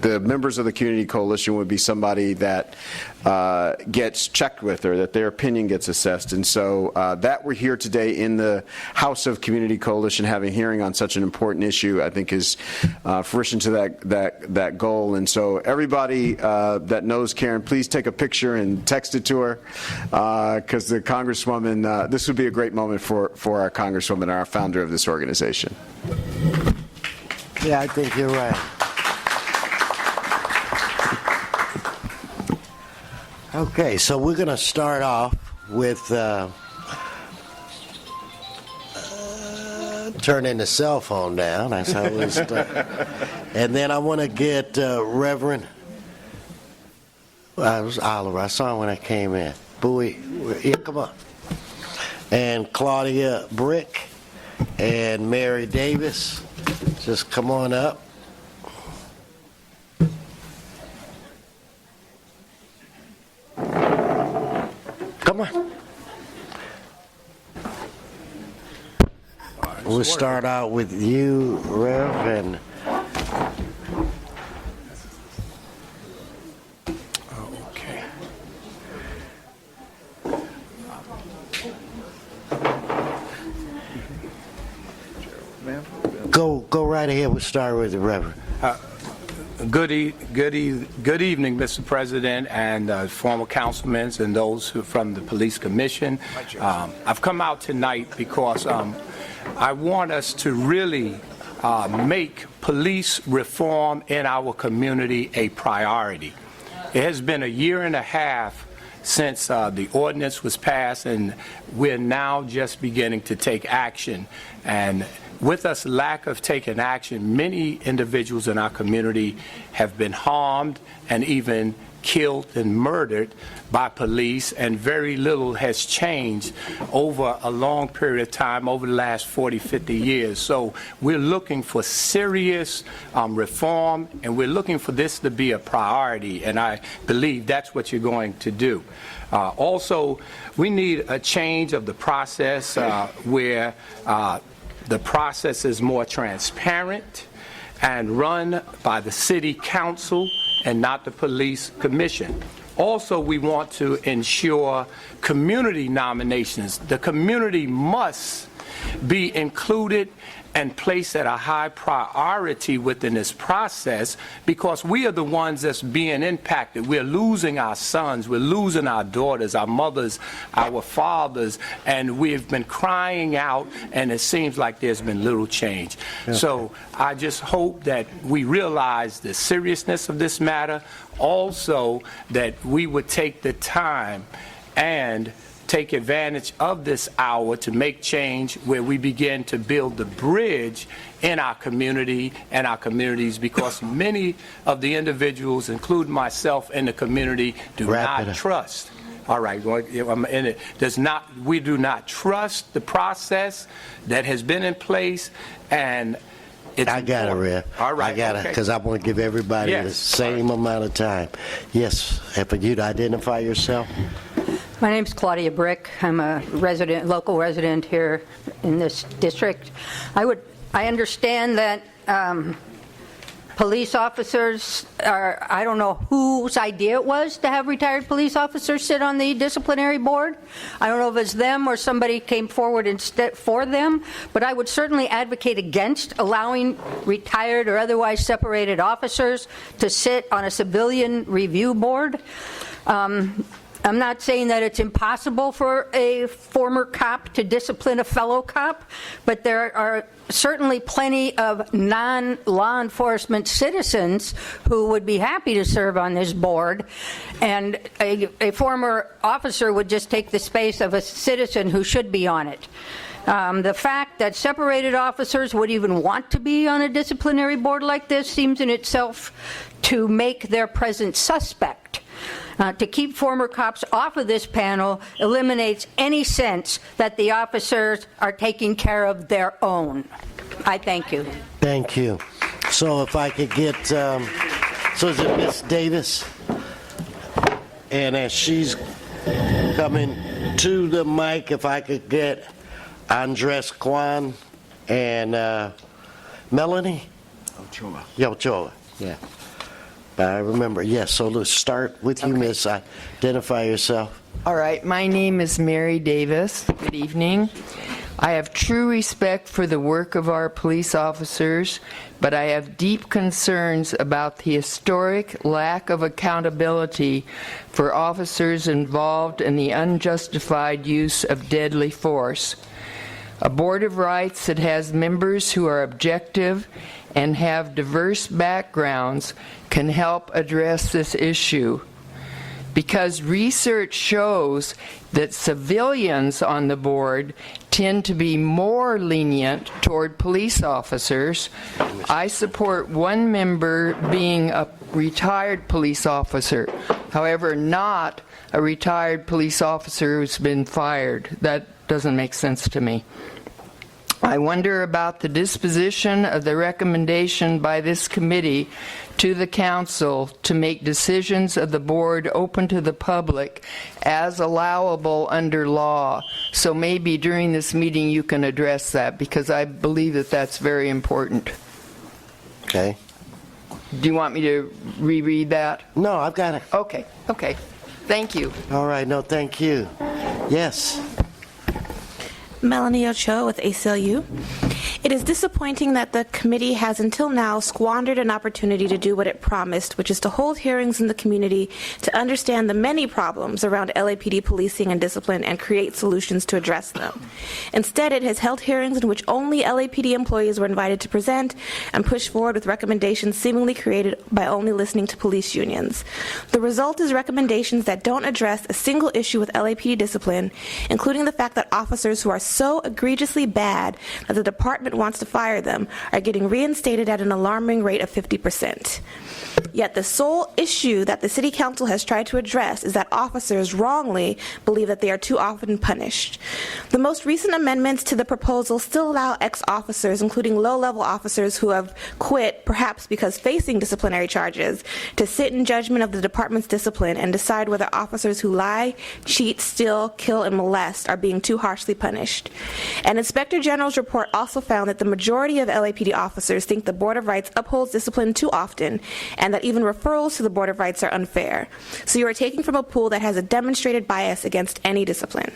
the members of the Community Coalition would be somebody that gets checked with, or that their opinion gets assessed. And so that we're here today in the House of Community Coalition having a hearing on such an important issue, I think is fruition to that goal. And so everybody that knows Karen, please take a picture and text it to her, because the Congresswoman, this would be a great moment for our Congresswoman, our founder of this organization. Yeah, I think you're right. Okay, so we're going to start off with turning the cell phone down. That's how we start. And then I want to get Reverend, it was Oliver. I saw him when I came in. Bowie, yeah, come on. And Claudia Brick and Mary Davis. Just come on up. Come on. We'll start out with you, Rev, and okay. Go right ahead. We'll start with the Reverend. Good evening, Mr. President, and former councilmen and those who from the Police Commission. I've come out tonight because I want us to really make police reform in our community a priority. It has been a year and a half since the ordinance was passed, and we're now just beginning to take action. And with us lack of taking action, many individuals in our community have been harmed and even killed and murdered by police, and very little has changed over a long period of time, over the last 40, 50 years. So we're looking for serious reform, and we're looking for this to be a priority, and I believe that's what you're going to do. Also, we need a change of the process where the process is more transparent and run by the City Council and not the Police Commission. Also, we want to ensure community nominations. The community must be included and placed at a high priority within this process, because we are the ones that's being impacted. We're losing our sons, we're losing our daughters, our mothers, our fathers, and we've been crying out, and it seems like there's been little change. Okay. So I just hope that we realize the seriousness of this matter, also that we would take the time and take advantage of this hour to make change, where we begin to build the bridge in our community and our communities, because many of the individuals, including myself in the community, do not trust. All right, we do not trust the process that has been in place, and it's I got it, Rev. All right, I got it, because I want to give everybody the same amount of time. Yes, if you'd identify yourself. My name's Claudia Brick. I'm a local resident here in this district. I understand that police officers are, I don't know whose idea it was to have retired police officers sit on the disciplinary board. I don't know if it's them or somebody came forward instead for them, but I would certainly advocate against allowing retired or otherwise separated officers to sit on a civilian review board. I'm not saying that it's impossible for a former cop to discipline a fellow cop, but there are certainly plenty of non-law enforcement citizens who would be happy to serve on this board, and a former officer would just take the space of a citizen who should be on it. The fact that separated officers would even want to be on a disciplinary board like this seems in itself to make their presence suspect. To keep former cops off of this panel eliminates any sense that the officers are taking care of their own. I thank you. Thank you. So if I could get, so is it Miss Davis? And as she's coming to the mic, if I could get Andres Kwan and Melanie? Ochoa. Ochoa, yeah. I remember. Yes, so let's start with you, Miss. Identify yourself. All right, my name is Mary Davis. Good evening. I have true respect for the work of our police officers, but I have deep concerns about the historic lack of accountability for officers involved in the unjustified use of deadly force. A Board of Rights that has members who are objective and have diverse backgrounds can help address this issue. Because research shows that civilians on the board tend to be more lenient toward police officers, I support one member being a retired police officer, however, not a retired police officer who's been fired. That doesn't make sense to me. I wonder about the disposition of the recommendation by this committee to the council to make decisions of the board open to the public as allowable under law. So maybe during this meeting you can address that, because I believe that that's very important. Okay. Do you want me to reread that? No, I've got it. Okay. Thank you. All right, no, thank you. Yes. Melanie Ochoa with ACLU. It is disappointing that the committee has until now squandered an opportunity to do what it promised, which is to hold hearings in the community to understand the many problems around LAPD policing and discipline and create solutions to address them. Instead, it has held hearings in which only LAPD employees were invited to present and push forward with recommendations seemingly created by only listening to police unions. The result is recommendations that don't address a single issue with LAPD discipline, including the fact that officers who are so egregiously bad that the department wants to fire them are getting reinstated at an alarming rate of 50%. Yet the sole issue that the City Council has tried to address is that officers wrongly believe that they are too often punished. The most recent amendments to the proposal still allow ex-officers, including low-level officers who have quit, perhaps because facing disciplinary charges, to sit in judgment of the department's discipline and decide whether officers who lie, cheat, steal, kill, and molest are being too harshly punished. An Inspector General's report also found that the majority of LAPD officers think the Board of Rights upholds discipline too often, and that even referrals to the Board of Rights are unfair. So you are taking from a pool that has a demonstrated bias against any discipline.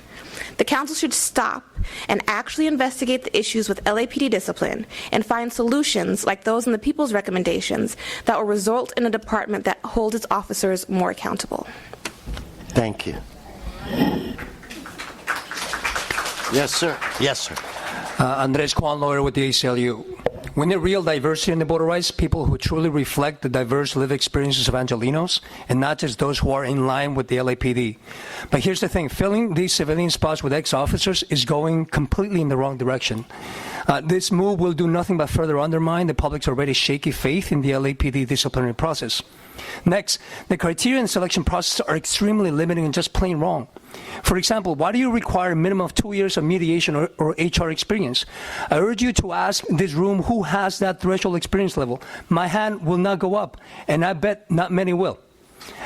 The Council should stop and actually investigate the issues with LAPD discipline and find solutions like those in the people's recommendations that will result in a department that holds its officers more accountable. Thank you. Yes, sir. Yes, sir. Andres Kwan, lawyer with the ACLU. We need real diversity in the Board of Rights, people who truly reflect the diverse lived experiences of Angelenos, and not just those who are in line with the LAPD. But here's the thing, filling these civilian spots with ex-officers is going completely in the wrong direction. This move will do nothing but further undermine the public's already shaky faith in the LAPD disciplinary process. Next, the criteria and selection process are extremely limiting and just plain wrong. For example, why do you require a minimum of 2 years of mediation or HR experience? I urge you to ask this room who has that threshold experience level. My hand will not go up, and I bet not many will.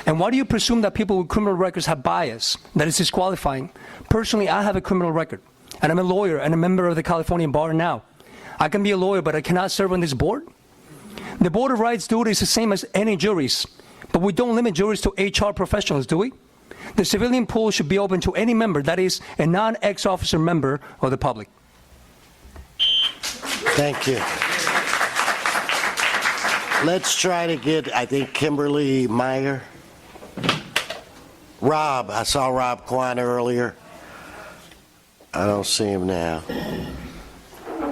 And why do you presume that people with criminal records have bias? That is disqualifying. Personally, I have a criminal record, and I'm a lawyer and a member of the California Bar now. I can be a lawyer, but I cannot serve on this board? The Board of Rights duty is the same as any juries, but we don't limit juries to HR professionals, do we? The civilian pool should be open to any member that is a non-ex-officer member of the public. Thank you. Let's try to get, I think, Kimberly Meyer. Rob, I saw Rob Kwan earlier. I don't see him now.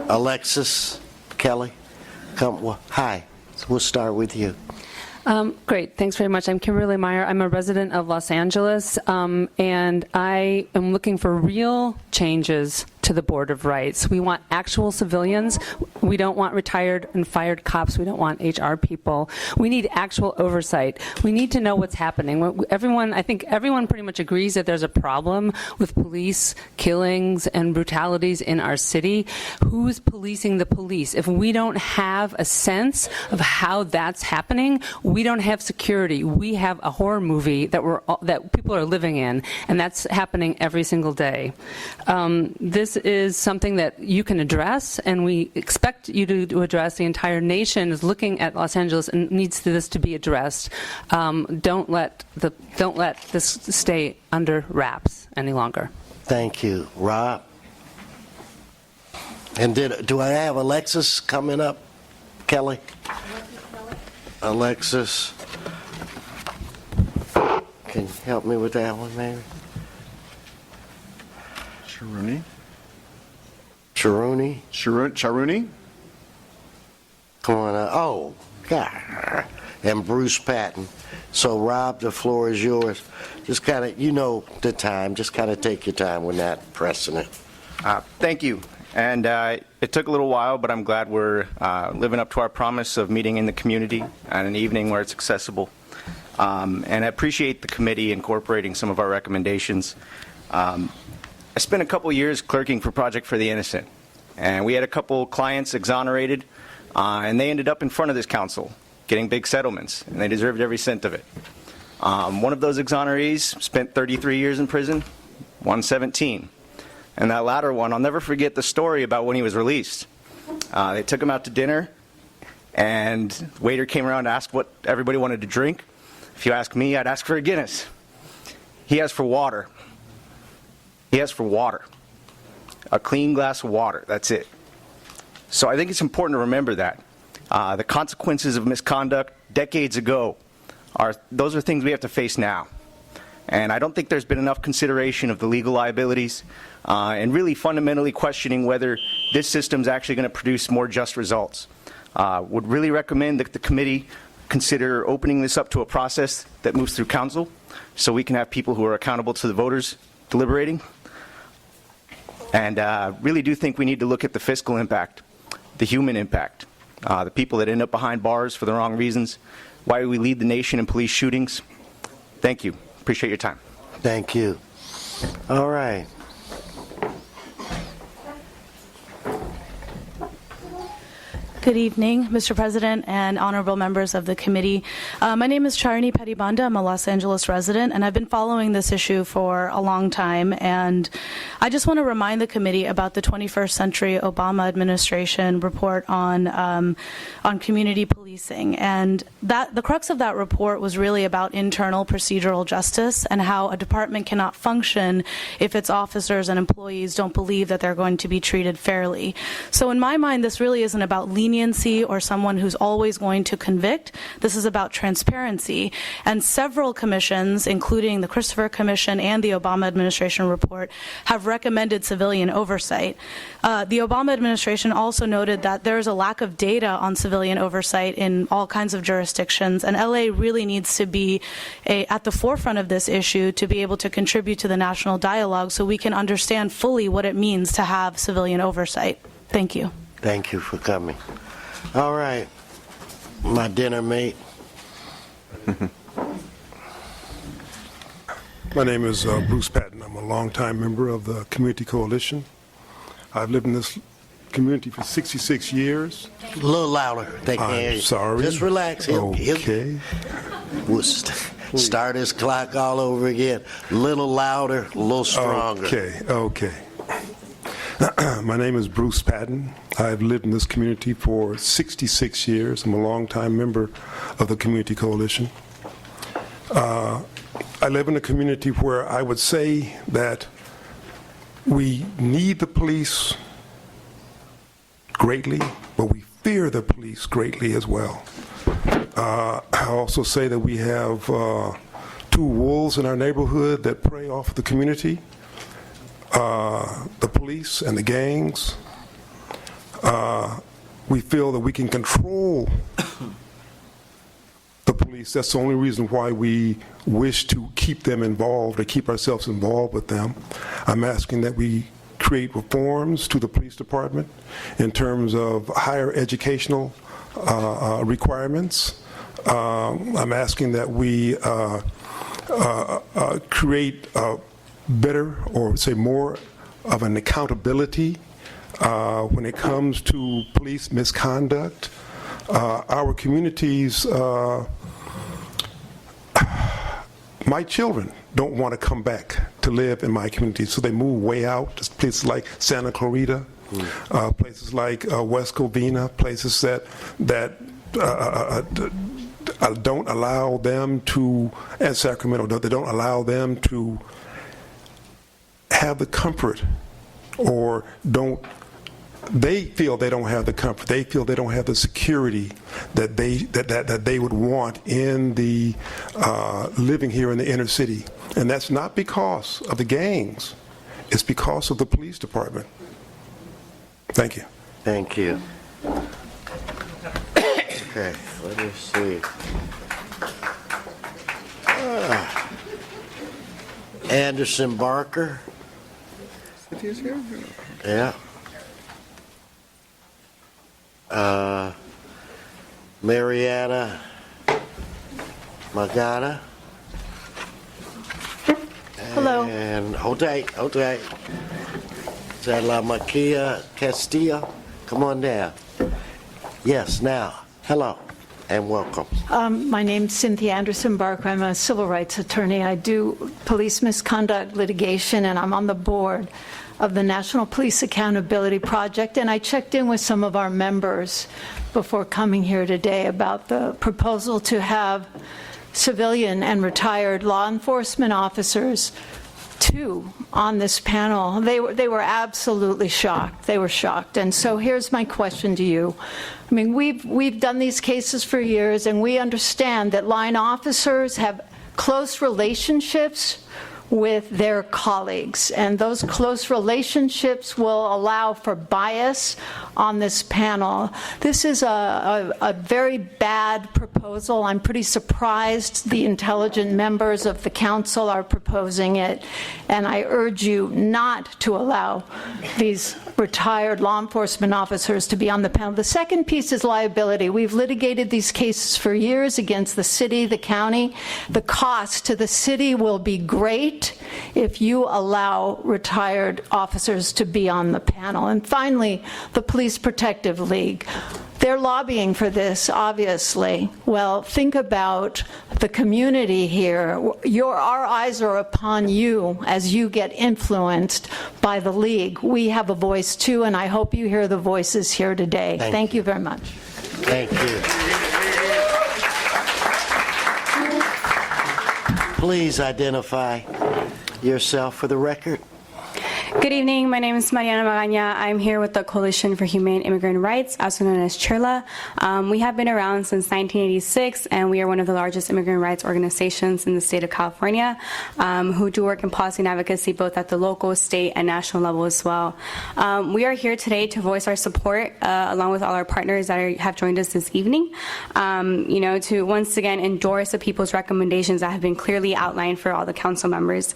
Alexis Kelly, come. Hi, we'll start with you. Great. Thanks very much. I'm Kimberly Meyer. I'm a resident of Los Angeles, and I am looking for real changes to the Board of Rights. We want actual civilians. We don't want retired and fired cops. We don't want HR people. We need actual oversight. We need to know what's happening. I think everyone pretty much agrees that there's a problem with police killings and brutalities in our city. Who's policing the police? If we don't have a sense of how that's happening, we don't have security. We have a horror movie that people are living in, and that's happening every single day. This is something that you can address, and we expect you to address. The entire nation is looking at Los Angeles and needs this to be addressed. Don't let this stay under wraps any longer. Thank you, Rob. And do I have Alexis coming up, Kelly? Alexis, can you help me with that one, maybe? Charuni? Charuni? Come on up. Oh, God. And Bruce Patton. So, Rob, the floor is yours. Just kind of, you know the time. Just kind of take your time with that precedent. Thank you. And it took a little while, but I'm glad we're living up to our promise of meeting in the community on an evening where it's accessible. And I appreciate the committee incorporating some of our recommendations. I spent a couple years clerking for Project for the Innocent, and we had a couple clients exonerated, and they ended up in front of this council getting big settlements, and they deserved every cent of it. One of those exonerees spent 33 years in prison, one 17. And that latter one, I'll never forget the story about when he was released. They took him out to dinner, and the waiter came around to ask what everybody wanted to drink. If you ask me, I'd ask for a Guinness. He asked for water. He asked for water. A clean glass of water, that's it. So I think it's important to remember that. The consequences of misconduct decades ago, those are things we have to face now. And I don't think there's been enough consideration of the legal liabilities and really fundamentally questioning whether this system is actually going to produce more just results. Would really recommend that the committee consider opening this up to a process that moves through council so we can have people who are accountable to the voters deliberating. And really do think we need to look at the fiscal impact, the human impact, the people that end up behind bars for the wrong reasons, why we lead the nation in police shootings. Thank you. Appreciate your time. Thank you. All right. Good evening, Mr. President and honorable members of the committee. My name is Charini Petibanda. I'm a Los Angeles resident, and I've been following this issue for a long time. And I just want to remind the committee about the 21st Century Obama Administration report on community policing. And the crux of that report was really about internal procedural justice and how a department cannot function if its officers and employees don't believe that they're going to be treated fairly. So in my mind, this really isn't about leniency or someone who's always going to convict. This is about transparency. And several commissions, including the Christopher Commission and the Obama administration report, have recommended civilian oversight. The Obama administration also noted that there is a lack of data on civilian oversight in all kinds of jurisdictions, and LA really needs to be at the forefront of this issue to be able to contribute to the national dialogue so we can understand fully what it means to have civilian oversight. Thank you. Thank you for coming. All right, my dinner mate. My name is Bruce Patton. I'm a longtime member of the Community Coalition. I've lived in this community for 66 years. A little louder. They can't hear I'm you. sorry. Just relax. Okay. We'll start his clock all over again. A little louder, a little stronger. Okay. My name is Bruce Patton. I've lived in this community for 66 years. I'm a longtime member of the Community Coalition. I live in a community where I would say that we need the police greatly, but we fear the police greatly as well. I also say that we have two wolves in our neighborhood that prey off the community. The police and the gangs. We feel that we can control the police. That's the only reason why we wish to keep them involved or keep ourselves involved with them. I'm asking that we create reforms to the police department in terms of higher educational requirements. I'm asking that we create better, or say more of an accountability when it comes to police misconduct. Our communities, my children don't want to come back to to live in my community. So they move way out to places like Santa Clarita, places like West Covina, places that don't allow them to, and Sacramento, they don't allow them to have the comfort, or they feel they don't have the comfort. They feel they don't have the security that they would want in the living here in the inner city. And that's not because of the gangs. It's because of the police department. Thank you. Thank you. Okay, let me see. Anderson Barker. Yeah. Mariana Magana. Hello. And Jose. Zala Makia Castillo. Come on down. Yes, now. Hello and welcome. My name's Cynthia Anderson Barker. I'm a civil rights attorney. I do police misconduct litigation, and I'm on the board of the National Police Accountability Project. And I checked in with some of our members before coming here today about the proposal to have civilian and retired law enforcement officers on this panel. They were absolutely shocked. They were shocked. And so here's my question to you. I mean, we've done these cases for years, and we understand that line officers have close relationships with their colleagues, and those close relationships will allow for bias on this panel. This is a very bad proposal. I'm pretty surprised the intelligent members of the council are proposing it, and I urge you not to allow these retired law enforcement officers to be on the panel. The second piece is liability. We've litigated these cases for years against the city, the county. The cost to the city will be great if you allow retired officers to be on the panel. And finally, the Police Protective League. They're lobbying for this, obviously. Well, think about the community here. Our eyes are upon you as you get influenced by the league. We have a voice too, and I hope you hear the voices here today. Thank you very much. Thank you. Please identify yourself for the record. Good evening. My name is Mariana Magaña. I'm here with the Coalition for Humane Immigrant Rights, also known as CHIRLA. We have been around since 1986, and we are one of the largest immigrant rights organizations in the state of California, who do work in policy and advocacy both at the local, state, and national level as well. We are here today to voice our support, along with all our partners that have joined us this evening, to once again endorse the people's recommendations that have been clearly outlined for all the council members.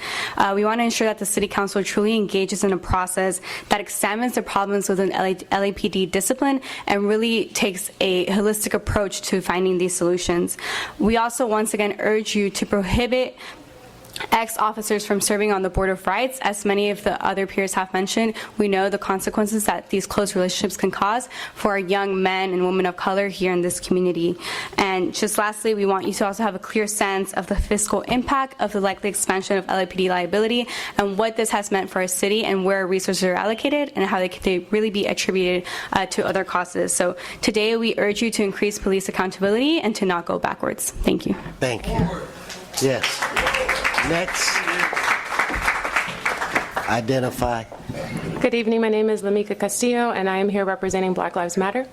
We want to ensure that the City Council truly engages in a process that examines the problems within LAPD discipline and really takes a holistic approach to finding these solutions. We also once again urge you to prohibit ex-officers from serving on the Board of Rights. As many of the other peers have mentioned, we know the consequences that these close relationships can cause for our young men and women of color here in this community. And just lastly, we want you to also have a clear sense of the fiscal impact of the likely expansion of LAPD liability and what this has meant for our city and where resources are allocated and how they can really be attributed to other causes. So today we urge you to increase police accountability and to not go backwards. Thank you. Thank you. Yes. Next, identify. Good evening. My name is Lamika Castillo, and I am here representing Black Lives Matter.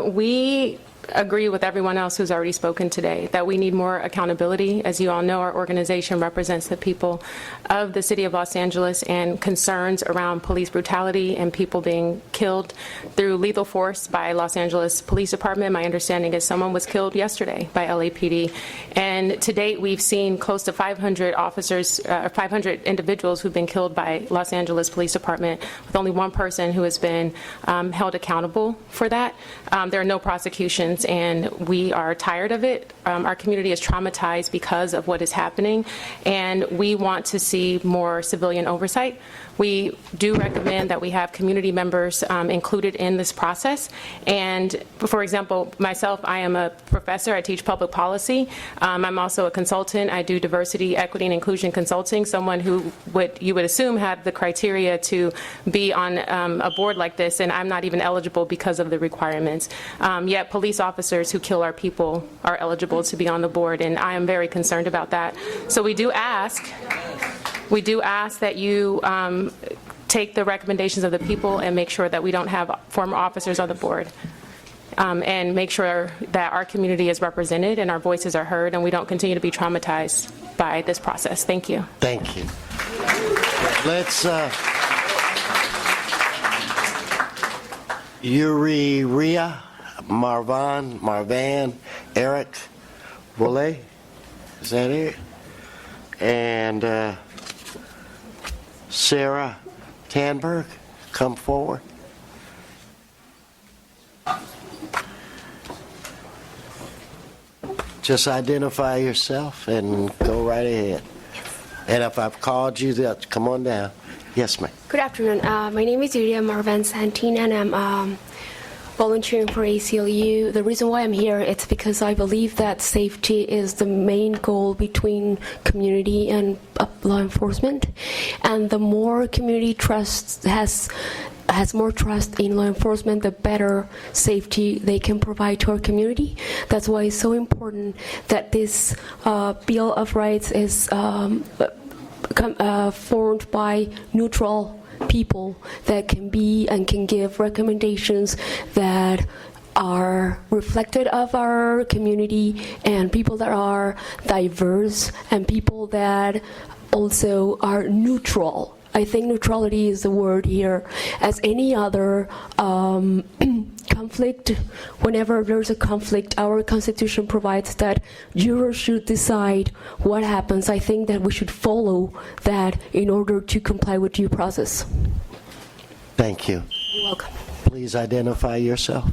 We agree with everyone else who's already spoken today that we need more accountability. As you all know, our organization represents the people of the city of Los Angeles, and concerns around police brutality and people being killed through lethal force by Los Angeles Police Department. My understanding is someone was killed yesterday by LAPD. And to date, we've seen close to 500 officers, 500 individuals who've been killed by Los Angeles Police Department, with only one person who has been held accountable for that. There are no prosecutions. and we are tired of it. Our community is traumatized because of what is happening, and we want to see more civilian oversight. We do recommend that we have community members included in this process. And for example, myself, I am a professor. I teach public policy. I'm also a consultant. I do diversity, equity, and inclusion consulting, someone who you would assume had the criteria to be on a board like this, and I'm not even eligible because of the requirements. Yet police officers who kill our people are eligible to be on the board, and I am very concerned about that. So we do ask that you take the recommendations of the people and make sure that we don't have former officers on the board, and make sure that our community is represented and our voices are heard, and we don't continue to be traumatized by this process. Thank you. Thank you. Let's, Ria, Marvan, Eric, Volet, is that it? And Sarah Tanberg, come forward. Just identify yourself and go right ahead. And if I've called you, come on down. Yes, ma'am. Good afternoon. My name is Yuria Marvan Santin, and I'm volunteering for ACLU. The reason why I'm here is because I believe that safety is the main goal between community and law enforcement. And the more community trust has more trust in law enforcement, the better safety they can provide to our community. That's why it's so important that this Bill of Rights is formed by neutral people that can be and can give recommendations that are reflected of our community, and people that are diverse, and people that also are neutral. I think neutrality is the word here. As any other conflict, whenever there's a conflict, our Constitution provides that jurors should decide what happens. I think that we should follow that in order to comply with due process. Thank you. You're welcome. Please identify yourself.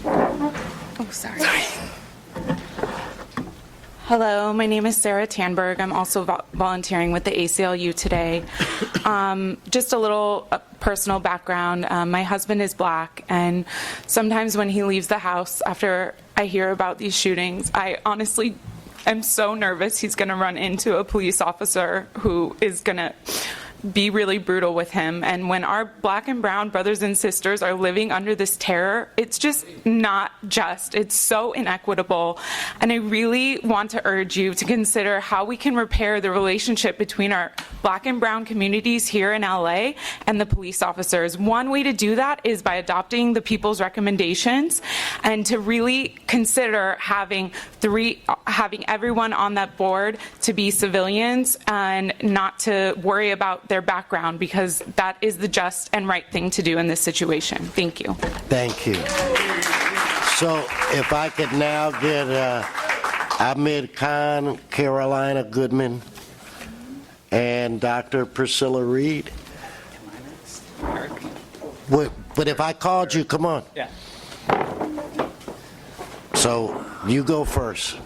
Oh, sorry. Hello, my name is Sarah Tanberg. I'm also volunteering with the ACLU today. Just a little personal background. My husband is black, and sometimes when he leaves the house after I hear about these shootings, I honestly am so nervous he's going to run into a police officer who is going to be really brutal with him. And when our black and brown brothers and sisters are living under this terror, it's just not just. It's so inequitable. And I really want to urge you to consider how we can repair the relationship between our black and brown communities here in LA and the police officers. One way to do that is by adopting the people's recommendations, and to really consider having everyone on that board to be civilians and not to worry about their background, because that is the just and right thing to do in this situation. Thank you. Thank you. So if I could now get Ahmed Khan, Carolina Goodman, and Dr. Priscilla Reed. But if I called you, come on. Yeah. So you go first.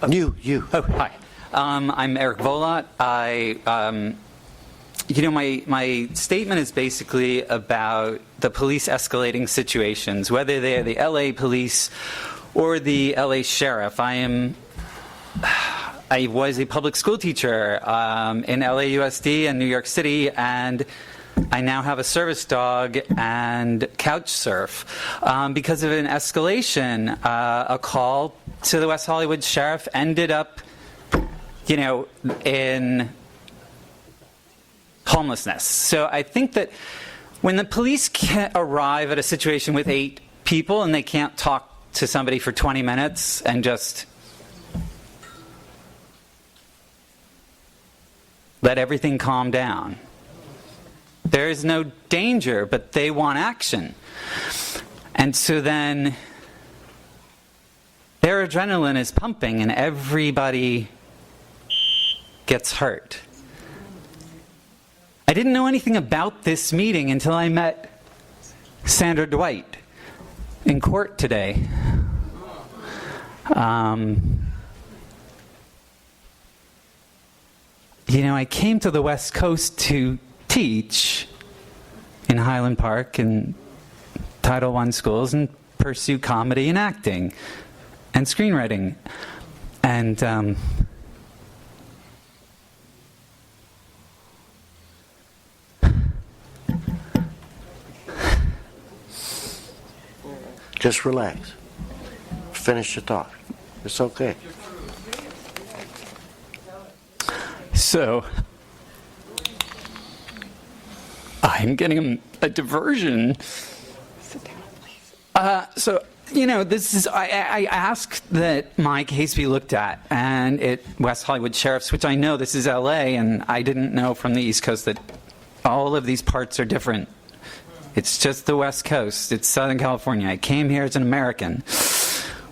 You. Oh, hi. I'm Eric Volat. My statement is basically about the police escalating situations, whether they're the LA police or the LA sheriff. I was a public school teacher in LAUSD and New York City, and I now have a service dog and couch surf because of an escalation. A call to the West Hollywood sheriff ended up, in homelessness. So I think that when the police can't arrive at a situation with 8 people and they can't talk to somebody for 20 minutes and just let everything calm down, there is no danger, but they want action. And so then their adrenaline is pumping and everybody gets hurt. I didn't know anything about this meeting until I met Sandra Dwight. in court today. You know, I came to the West Coast to teach in Highland Park and Title I schools and pursue comedy and acting and screenwriting. And Just relax. Finish your thought. It's okay. so I'm getting a diversion. So, you know, this is, I asked that my case be looked at, and at West Hollywood Sheriff's, which I know this is LA, and I didn't know from the East Coast that all of these parts are different. It's just the West Coast. It's Southern California. I came here as an American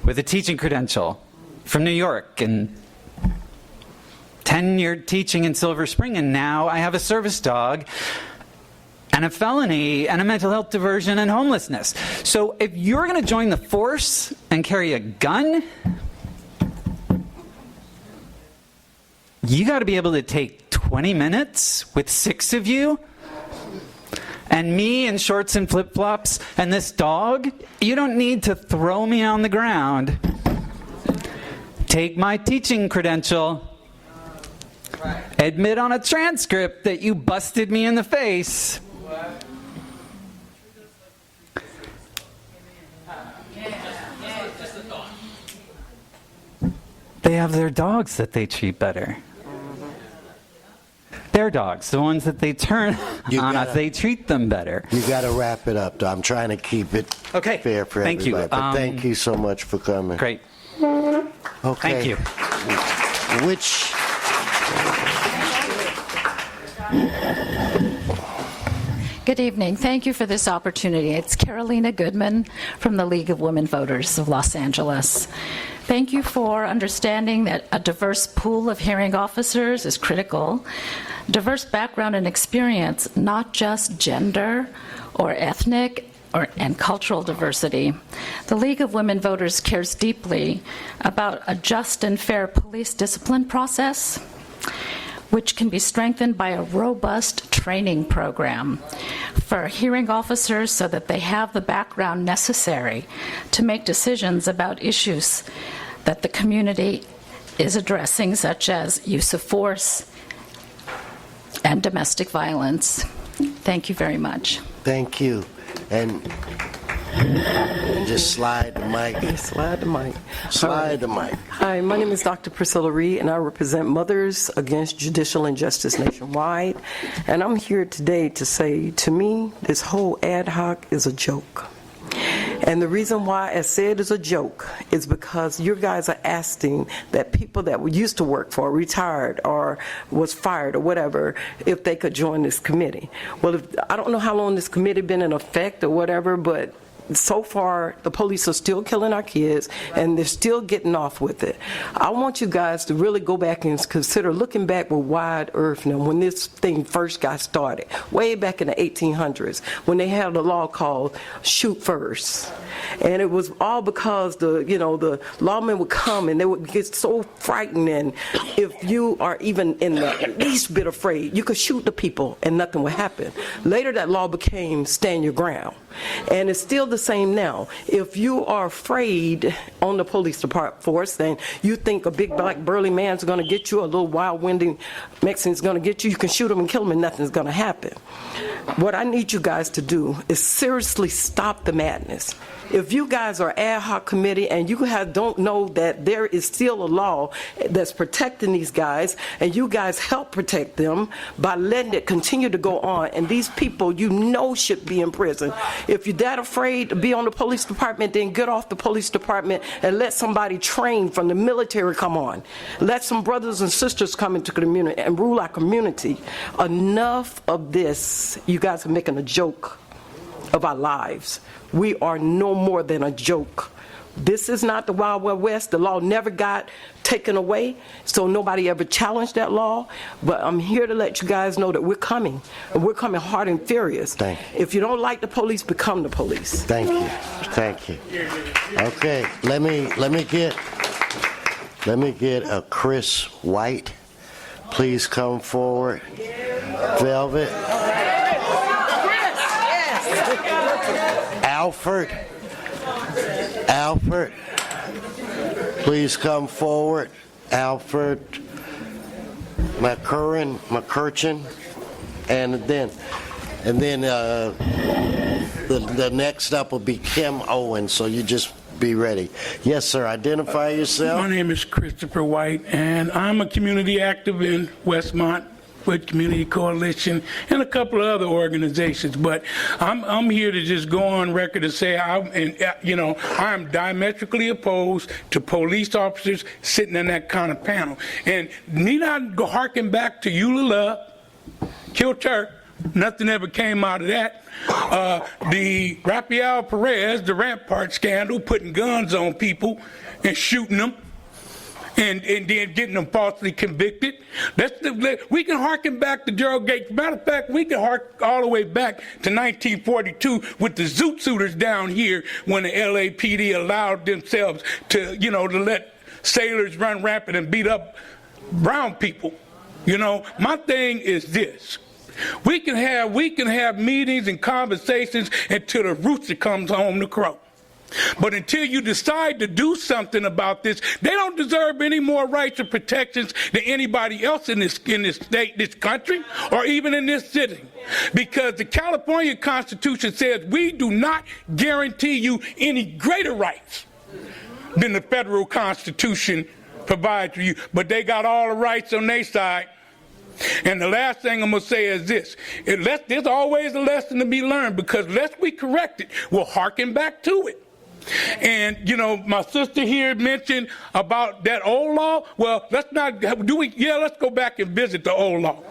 with a teaching credential from New York and 10-year teaching in Silver Spring, and now I have a service dog and a felony and a mental health diversion and homelessness. So if you're going to join the force and carry a gun, you got to be able to take 20 minutes with 6 of you. And me in shorts and flip-flops and this dog, you don't need to throw me on the ground. Take my teaching credential. Admit on a transcript that you busted me in the face. They have their dogs that they treat better. Their dogs, the ones that they turn on us, they treat them better. You got to wrap it up, though. I'm trying to keep it fair for thank everybody. you. But thank you so much for coming. Great. Okay. Thank you. Good evening. Thank you for this opportunity. It's Carolina Goodman from the League of Women Voters of Los Angeles. Thank you for understanding that a diverse pool of hearing officers is critical. Diverse background and experience, not just gender or ethnic and cultural diversity. The League of Women Voters cares deeply about a just and fair police discipline process, which can be strengthened by a robust training program for hearing officers so that they have the background necessary to make decisions about issues that the community is addressing, such as use of force and domestic violence. Thank you very much. Thank you. And just slide the mic. Slide the mic. Slide the mic. Hi, my name is Dr. Priscilla Reed, and I represent Mothers Against Judicial Injustice Nationwide. And I'm here today to say, to me, this whole ad hoc is a joke. And the reason why I say it is a joke is because you guys are asking that people that used to work for, retired, or was fired, or whatever, if they could join this committee. Well, I don't know how long this committee been in effect or whatever, but so far, the police are still killing our kids, and they're still getting off with it. I want you guys to really go back and consider looking back with wide earth now when this thing first got started, way back in the 1800s, when they had a law called shoot first. And it was all because the lawmen would come and they would get so frightened, and if you are even in the least bit afraid, you could shoot the people and nothing would happen. Later, that law became stand your ground. And it's still the same now. If you are afraid on the police department force, then you think a big black burly man's going to get you, a little wild windy Mexican's going to get you, you can shoot him and kill him and nothing's going to happen. What I need you guys to do is seriously stop the madness. If you guys are ad hoc committee and you don't know that there is still a law that's protecting these guys, and you guys help protect them by letting it continue to go on, and these people should be in prison. If you're that afraid to be on the police department, then get off the police department and let somebody trained from the military come on. Let some brothers and sisters come into the community and rule our community. Enough of this. You guys are making a joke of our lives. We are no more than a joke. This is not the Wild Wild West. The law never got taken away, so nobody ever challenged that law. But I'm here to let you guys know that we're coming, and we're coming hard and furious. Thank you. If you don't like the police, become the police. Thank you. Thank you. Okay, let me get a Chris White. Please come forward. Velvet. Alfred, please come forward. Alfred McCurchin, and then the next up will be Kim Owens. So you just be ready. Yes, sir. Identify yourself. My name is Christopher White, and I'm a community active in Westmont with Community Coalition and a couple of other organizations. But I'm here to just go on record to say I'm diametrically opposed to police officers sitting in that kind of panel. And need I go harken back to Eula Love, Kill Turk? Nothing ever came out of that. The Rafael Perez, the Rampart scandal, putting guns on people and shooting them. And then getting them falsely convicted. We can harken back to Gerald Gates. Matter of fact, we can hark all the way back to 1942 with the Zoot Suiters down here when the LAPD allowed themselves to let sailors run rampant and beat up brown people. My thing is this. We can have meetings and conversations until the rooster comes home to crow. But until you decide to do something about this, they don't deserve any more rights or protections than anybody else in this state, this country, or even in this city. Because the California Constitution says we do not guarantee you any greater rights than the federal Constitution provides for you. But they got all the rights on their side. And the last thing I'm going to say is this. There's always a lesson to be learned, because lest we correct it, we'll harken back to it. And, my sister here mentioned about that old law. Well, let's go back and visit the old law.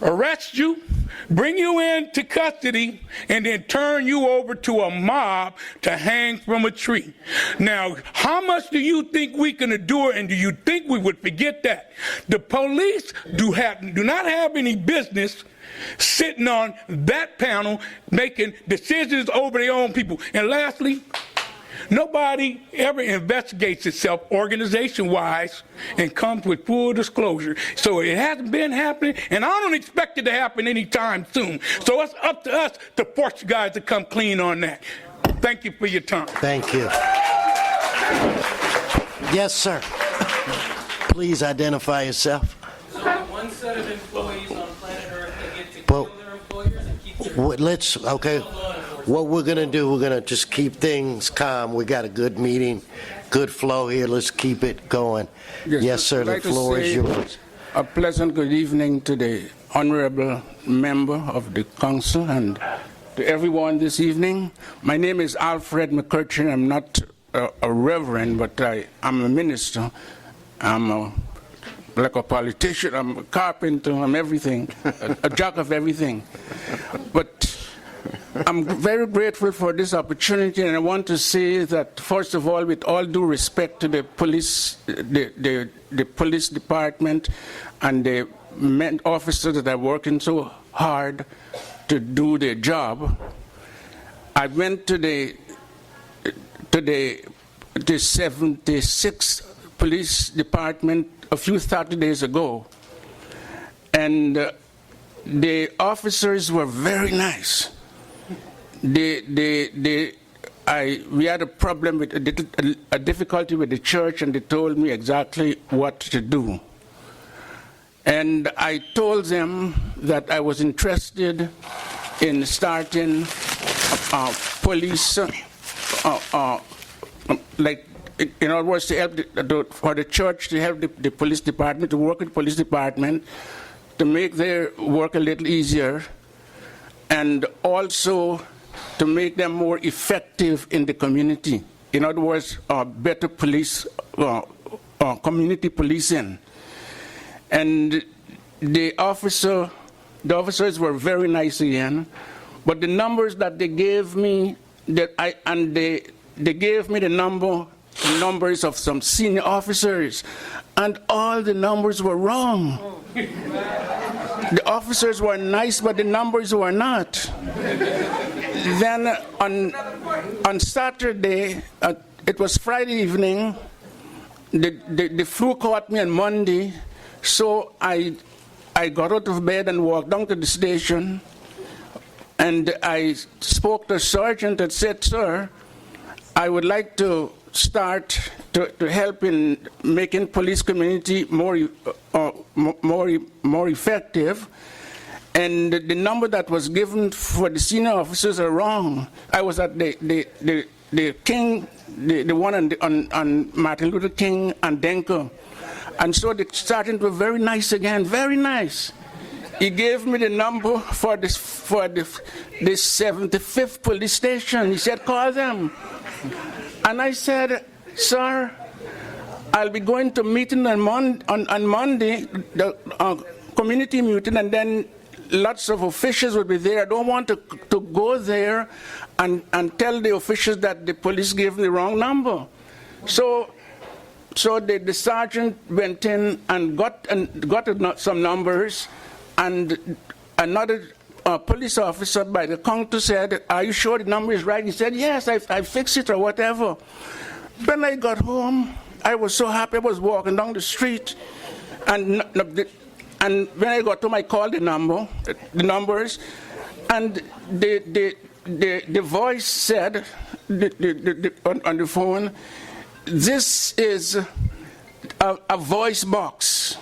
Arrest you, bring you into custody, and then turn you over to a mob to hang from a tree. Now, how much do you think we can endure, and do you think we would forget that? The police do not have any business sitting on that panel making decisions over their own people. And lastly, nobody ever investigates itself organization-wise and comes with full disclosure. So it hasn't been happening, and I don't expect it to happen anytime soon. So it's up to us to force you guys to come clean on that. Thank you for your time. Thank you. Yes, sir. Please identify yourself. One set of employees on planet Earth that get to kill their employers and keep their What we're going to do, we're going to just keep things calm. We got a good meeting, good flow here. Let's keep it going. Yes, sir, the floor is yours. A pleasant good evening to the honorable member of the council and to everyone this evening. My name is Alfred McCurchin. I'm not a reverend, but I'm a minister. I'm like a politician. I'm a carpenter. I'm everything, a jack of everything. But I'm very grateful for this opportunity, and I want to say that, first of all, with all due respect to the police, the police department and the men officers that are working so hard to do their job, I went to the 76th police department a few Saturdays ago, and the officers were very nice. We had a problem with a difficulty with the church, and they told me exactly what to do. And I told them that I was interested in starting police, in other words, to help for the church to help the police department, to work with the police department, to make their work a little easier, and also to make them more effective in the community. In other words, better police, community policing. And the officers were very nice again, but the numbers that they gave me, they gave me the numbers of some senior officers, and all the numbers were wrong. The officers were nice, but the numbers were not. Then on Saturday, it was Friday evening, the flu caught me on Monday, so I got out of bed and walked down to the station, and I spoke to a sergeant and said, "Sir, I would like to start to help in making police community more effective, and the number that was given for the senior officers are wrong." I was at the King, the one on Martin Luther King and Denker, and so the sergeant was very nice again, very nice. He gave me the number for the 75th police station. He said, "Call them." And I said, "Sir, I'll be going to meeting on Monday, the community meeting, and then lots of officials will be there. I don't want to go there and tell the officials that the police gave me the wrong number." So the sergeant went in and got some numbers, and another police officer by the counter said, "Are you sure the number is right?" He said, "Yes, I fixed it," or whatever. When I got home, I was so happy. I was walking down the street, and when I got home, I called the numbers, and the voice said on the phone, "This is a voice box."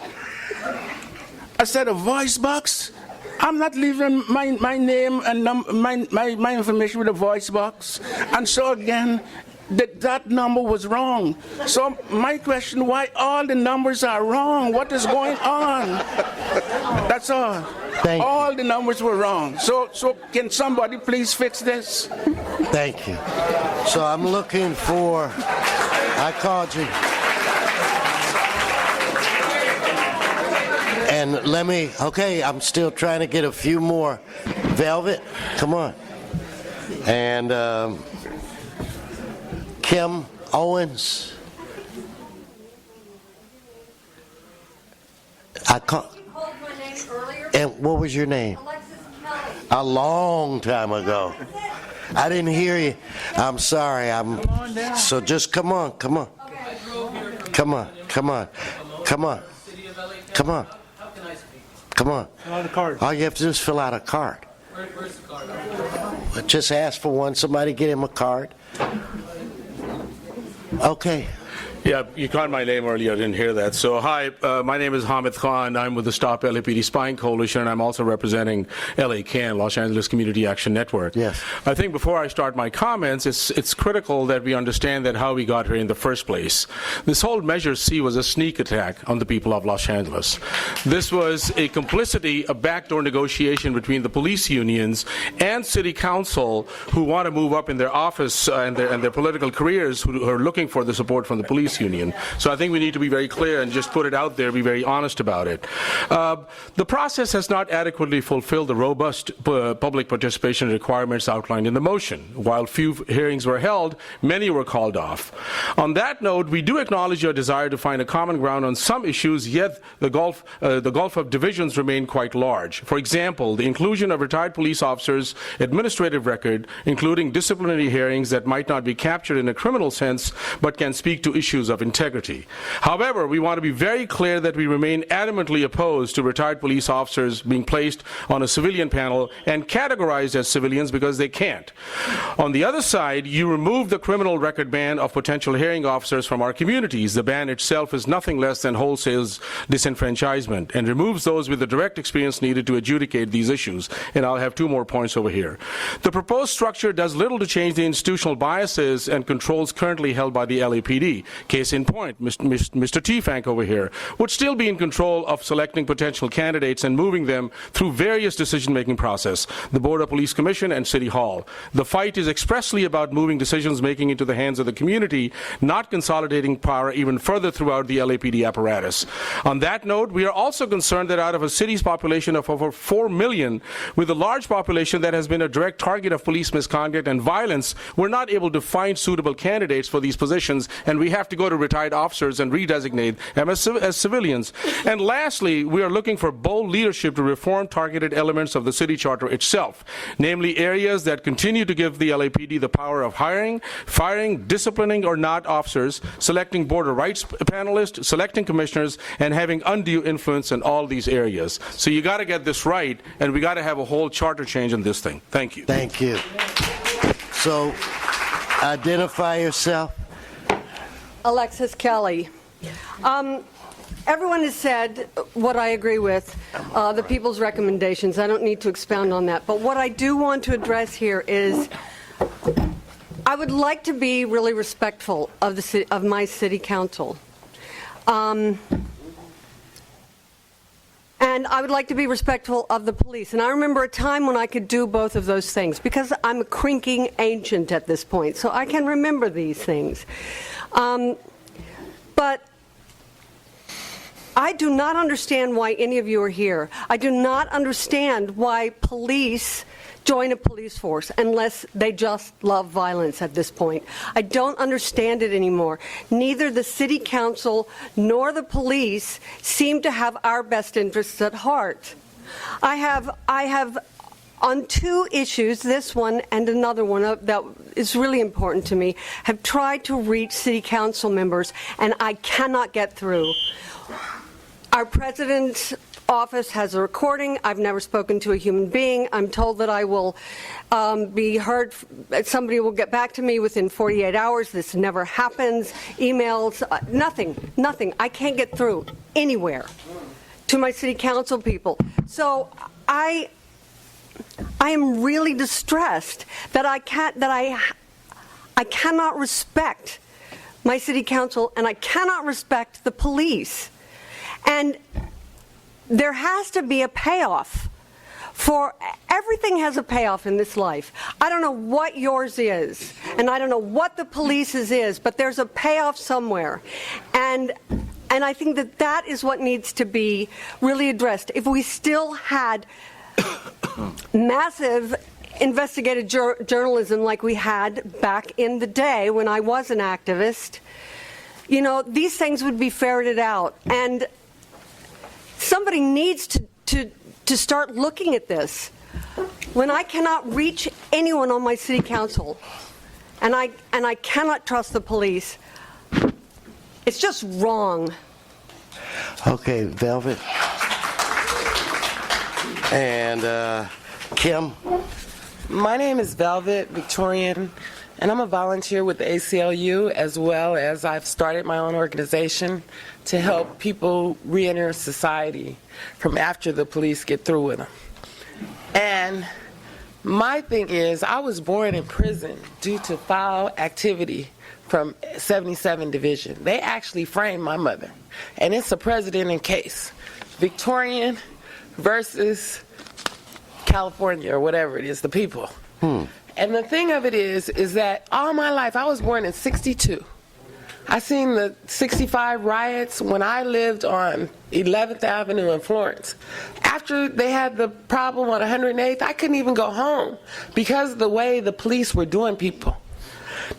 I said, "A voice box? I'm not leaving my name and my information with a voice box." And so again, that number was wrong. So my question, why all the numbers are wrong? What is going on? That's all. All the numbers were wrong. So can somebody please fix this? Thank you. So I'm looking for, I called you. And I'm still trying to get a few more. Velvet, come on. And Kim Owens. I called my name earlier. And what was your name? Alexis Kelly. A long time ago. I didn't hear you. I'm sorry. So just come on. Come on. Come on. All you have to do is fill out a card. Where's the card? Just ask for one. Somebody get him a card. Okay. Yeah, you called my name earlier. I didn't hear that. So, hi, my name is Hamid Khan. I'm with the Stop LAPD Spying Coalition, and I'm also representing LACAN, Los Angeles Community Action Network. Yes. I think before I start my comments, it's critical that we understand that how we got here in the first place. This whole Measure C was a sneak attack on the people of Los Angeles. This was a complicity, a backdoor negotiation between the police unions and city council who want to move up in their office and their political careers, who are looking for the support from the police union. So I think we need to be very clear and just put it out there, be very honest about it. The process has not adequately fulfilled the robust public participation requirements outlined in the motion. While few hearings were held, many were called off. On that note, we do acknowledge your desire to find a common ground on some issues, yet the gulf of divisions remain quite large. For example, the inclusion of retired police officers' administrative record, including disciplinary hearings that might not be captured in a criminal sense, but can speak to issues of integrity. However, we want to be very clear that we remain adamantly opposed to retired police officers being placed on a civilian panel and categorized as civilians because they can't. On the other side, you remove the criminal record ban of potential hearing officers from our communities. The ban itself is nothing less than wholesale disenfranchisement and removes those with the direct experience needed to adjudicate these issues. And I'll have two more points over here. The proposed structure does little to change the institutional biases and controls currently held by the LAPD. Case in point, Mr. T-Fank over here would still be in control of selecting potential candidates and moving them through various decision-making process, the Board of Police Commission and City Hall. The fight is expressly about moving decisions-making into the hands of the community, not consolidating power even further throughout the LAPD apparatus. On that note, we are also concerned that out of a city's population of over 4 million, with a large population that has been a direct target of police misconduct and violence, we're not able to find suitable candidates for these positions, and we have to go to retired officers and redesignate them as civilians. And lastly, we are looking for bold leadership to reform targeted elements of the city charter itself, namely areas that continue to give the LAPD the power of hiring, firing, disciplining or not officers, selecting border rights panelists, selecting commissioners, and having undue influence in all these areas. So you got to get this right, and we got to have a whole charter change in this thing. Thank you. Thank you. So, identify yourself. Alexis Kelly. Everyone has said what I agree with, the people's recommendations. I don't need to expound on that. But what I do want to address here is I would like to be really respectful of my city council. And I would like to be respectful of the police. And I remember a time when I could do both of those things because I'm a crinking ancient at this point, so I can remember these things. But I do not understand why any of you are here. I do not understand why police join a police force unless they just love violence at this point. I don't understand it anymore. Neither the city council nor the police seem to have our best interests at heart. I have on two issues, this one and another one that is really important to me, have tried to reach city council members, and I cannot get through. Our president's office has a recording. I've never spoken to a human being. I'm told that I will be heard. Somebody will get back to me within 48 hours. This never happens. Emails, nothing. I can't get through anywhere to my city council people. So I am really distressed that I cannot respect my city council and I cannot respect the police. And there has to be a payoff. For everything has a payoff in this life. I don't know what yours is, and I don't know what the police's is, but there's a payoff somewhere. And I think that is what needs to be really addressed. If we still had massive investigative journalism like we had back in the day when I was an activist, you know, these things would be ferreted out. And somebody needs to start looking at this. When I cannot reach anyone on my city council, and I cannot trust the police, it's just wrong. Okay, Velvet. And Kim. My name is Velvet Victorian, and I'm a volunteer with the ACLU, as well as I've started my own organization to help people reenter society from after the police get through with them. And my thing is, I was born in prison due to foul activity from 77 Division. They actually framed my mother, and it's a precedent in case. Victorian versus California, or whatever it is, the people. And the thing of it is that all my life, I was born in 62. I seen the 65 riots when I lived on 11th Avenue in Florence. After they had the problem on 108th, I couldn't even go home because of the way the police were doing people.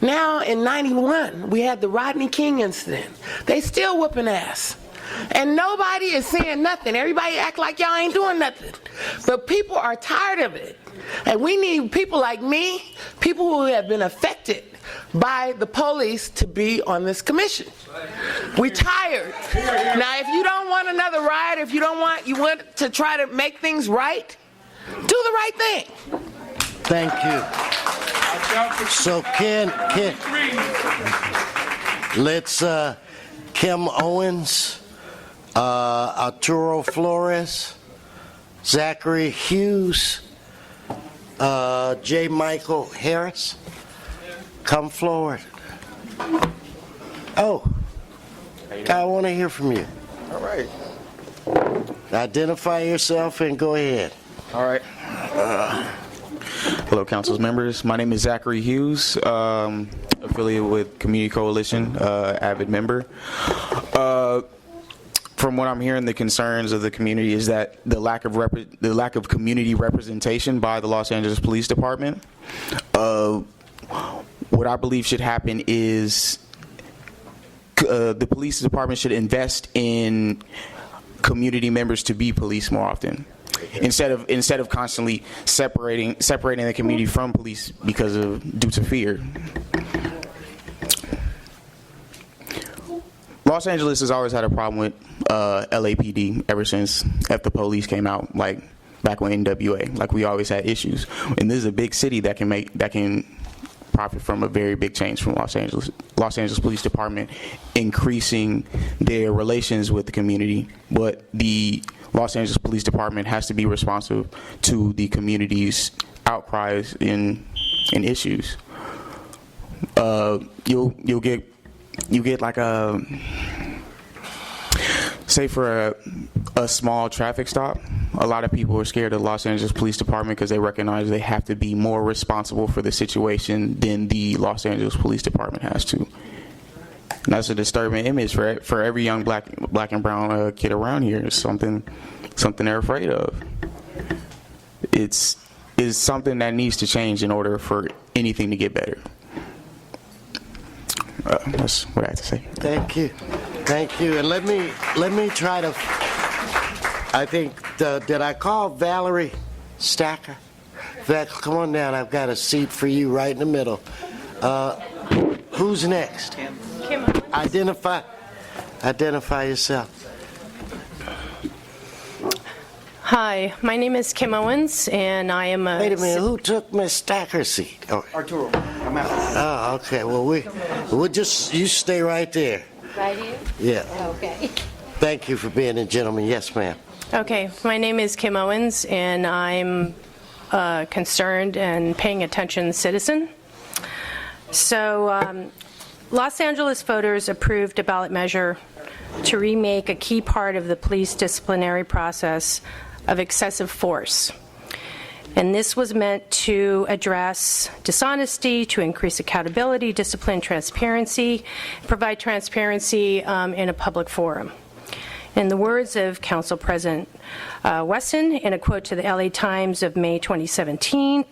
Now in 91, we had the Rodney King incident. They still whooping ass. And nobody is saying nothing. Everybody act like y'all ain't doing nothing. But people are tired of it. And we need people like me, people who have been affected by the police, to be on this commission. We tired. Now, if you don't want another riot, if you want to try to make things right, do the right thing. Thank you. So Ken, let's Kim Owens, Arturo Flores, Zachary Hughes, J. Michael Harris, come forward. Oh, I want to hear from you. All right. Identify yourself and go ahead. All right. Hello, council members. My name is Zachary Hughes, affiliate with Community Coalition, avid member. From what I'm hearing, the concerns of the community is that the lack of community representation by the Los Angeles Police Department. What I believe should happen is the police department should invest in community members to be police more often, instead of constantly separating the community from police due to fear. Los Angeles has always had a problem with LAPD ever since the police came out, like back when NWA. Like, we always had issues, and this is a big city that can profit from a very big change from Los Angeles Police Department increasing their relations with the community. But the Los Angeles Police Department has to be responsive to the community's outcries in issues. You'll get like say for a small traffic stop, a lot of people are scared of the Los Angeles Police Department because they recognize they have to be more responsible for the situation than the Los Angeles Police Department has to. And that's a disturbing image for every young black and brown kid around here. It's something they're afraid of. It's something that needs to change in order for anything to get better. That's what I have to say. Thank you. And let me try to. I think did I call Valerie Stacker? Come on down. I've got a seat for you right in the middle. Who's next? Kim. Identify yourself. Hi, my name is Kim Owens, and I am a... Wait a minute, who took Miss Stacker's seat? Oh. Arturo, I'm out. Oh, okay, well, you stay right there. Right here? Yeah. Okay. Thank you for being a gentleman. Yes, ma'am. Okay, my name is Kim Owens, and I'm a concerned and paying attention citizen. So, Los Angeles voters approved a ballot measure to remake a key part of the police disciplinary process of excessive force. And this was meant to address dishonesty, to increase accountability, discipline, transparency, provide transparency in a public forum. In the words of Council President Wesson, in a quote to the LA Times of May 2017,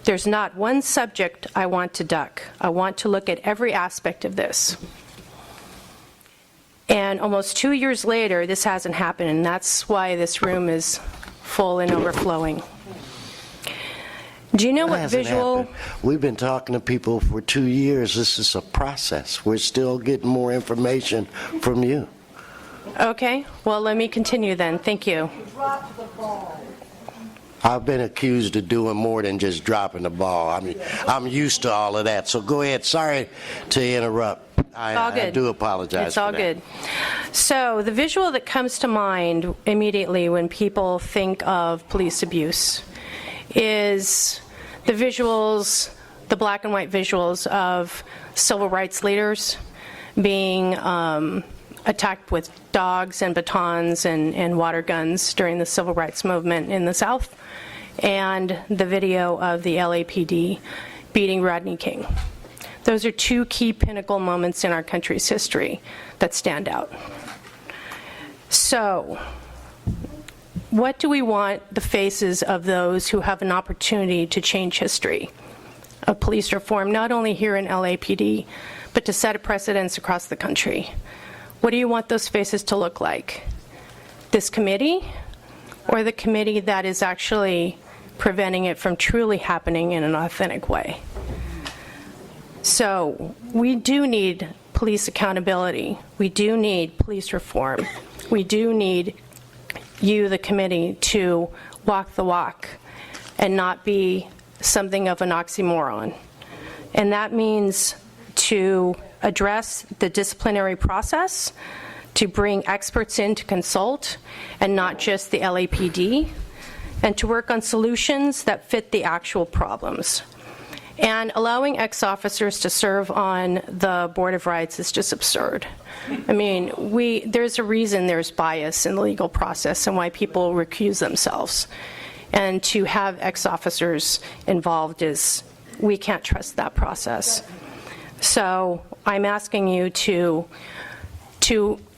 "There's not one subject I want to duck. I want to look at every aspect of this." And almost 2 years later, this hasn't happened, and that's why this room is full and overflowing. Do you know what visual... We've been talking to people for 2 years. This is a process. We're still getting more information from you. Okay, well, let me continue then. Thank you. I've been accused of doing more than just dropping the ball. I mean, I'm used to all of that. So go ahead. Sorry to interrupt. I do apologize. It's all good. So the visual that comes to mind immediately when people think of police abuse is the visuals, the black and white visuals of civil rights leaders being attacked with dogs and batons and water guns during the civil rights movement in the South, and the video of the LAPD beating Rodney King. Those are two key pinnacle moments in our country's history that stand out. So, what do we want the faces of those who have an opportunity to change history of police reform, not only here in LAPD, but to set a precedence across the country? What do you want those faces to look like? This committee, or the committee that is actually preventing it from truly happening in an authentic way? So we do need police accountability. We do need police reform. We do need you, the committee, to walk the walk and not be something of an oxymoron. And that means to address the disciplinary process, to bring experts in to consult, and not just the LAPD, and to work on solutions that fit the actual problems. And allowing ex-officers to serve on the Board of Rights is just absurd. I mean, there's a reason there's bias in the legal process and why people recuse themselves. And to have ex-officers involved we can't trust that process. So I'm asking you to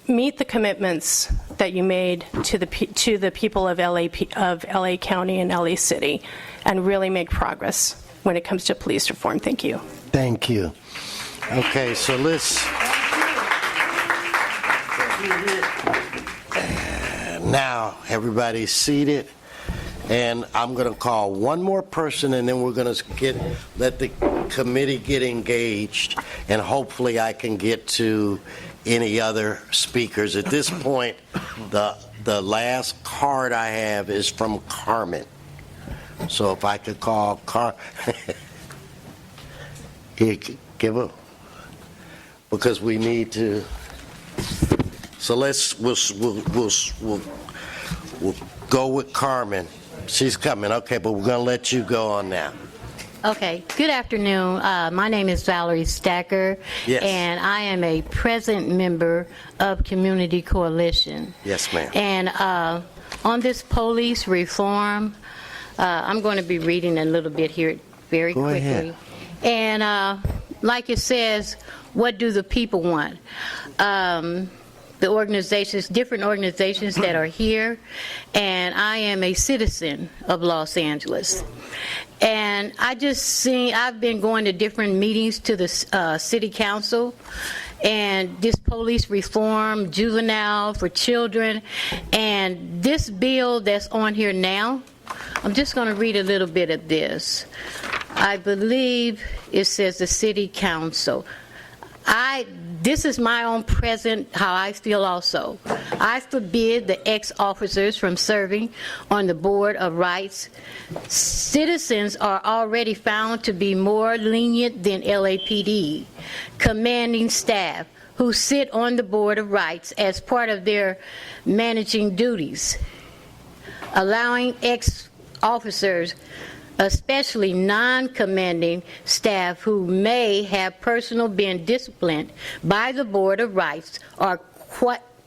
meet the commitments that you made to the people of LA County and LA City and really make progress when it comes to police reform. Thank you. Thank you. Okay, so let's... Now, everybody's seated, and I'm going to call one more person, and then we're going to let the committee get engaged, and hopefully I can get to any other speakers. At this point, the last card I have is from Carmen. So if I could call give up, because we need to. So we'll go with Carmen. She's coming. Okay, but we're going to let you go on now. Okay. Good afternoon. My name is Valerie Stacker, yes. And I am a present member of Community Coalition. Yes, ma'am. And on this police reform, I'm going to be reading a little bit here very Go quickly. ahead. And like it says, what do the people want? The organizations, different organizations that are here, and I am a citizen of Los Angeles. And I've been going to different meetings to the city council, and this police reform, juvenile, for children, and this bill that's on here now, I'm just going to read a little bit of this. I believe it says the city council. This is my own present, how I feel also. I forbid the ex-officers from serving on the Board of Rights. Citizens are already found to be more lenient than LAPD, commanding staff who sit on the Board of Rights as part of their managing duties, allowing ex-officers, especially non-commanding staff who may have personally been disciplined by the Board of Rights or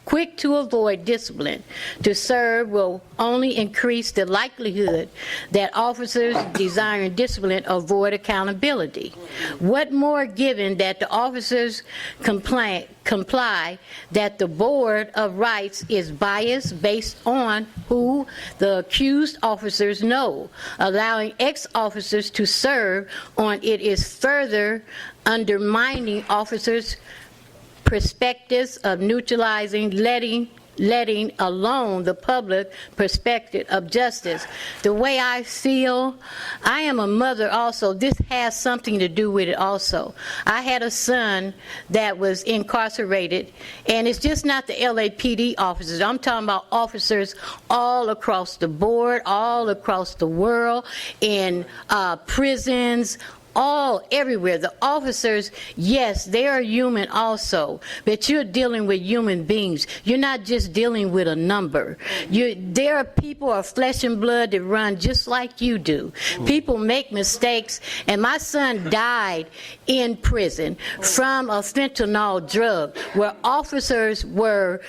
quick to avoid discipline, to serve will only increase the likelihood that officers desiring discipline avoid accountability. What more given that the officers comply that the Board of Rights is biased based on who the accused officers know. Allowing ex-officers to serve on it is further undermining officers' perspectives of neutralizing, letting alone the public perspective of justice. The way I feel, I am a mother also. This has something to do with it also. I had a son that was incarcerated, and it's just not the LAPD officers. I'm talking about officers all across the board, all across the world, in prisons, everywhere. The officers, yes, they are human also, but you're dealing with human beings. You're not just dealing with a number. There are people of flesh and blood that run just like you do. People make mistakes, and my son died in prison from a fentanyl drug where officers were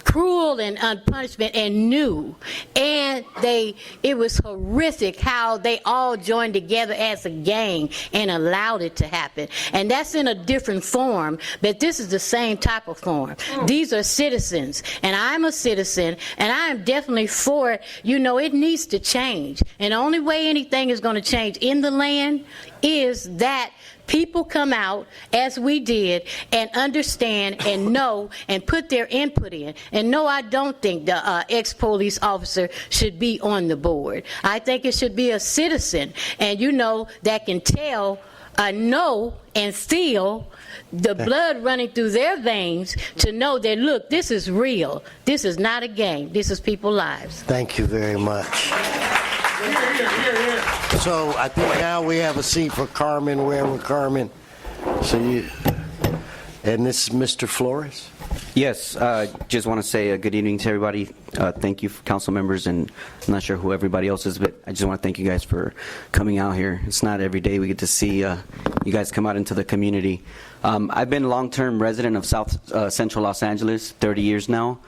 cruel and unpunishment and knew, and it was horrific how they all joined together as a gang and allowed it to happen. And that's in a different form, but this is the same type of form. These are citizens, and I'm a citizen, and I am definitely for it. You know, it needs to change. And the only way anything is going to change in the land is that people come out, as we did, and understand and know and put their input in. And no, I don't think the ex-police officer should be on the board. I think it should be a citizen, and that can tell, know, and feel the blood running through their veins to know that, look, this is real. This is not a game. This is people's lives. Thank you very much. So I think now we have a seat for Carmen. Wherever Carmen. And this is Mr. Flores. Yes, just want to say good evening to everybody. Thank you, council members, and I'm not sure who everybody else is, but I just want to thank you guys for coming out here. It's not every day we get to see you guys come out into the community. I've been a long-term resident of South Central Los Angeles, 30 years now.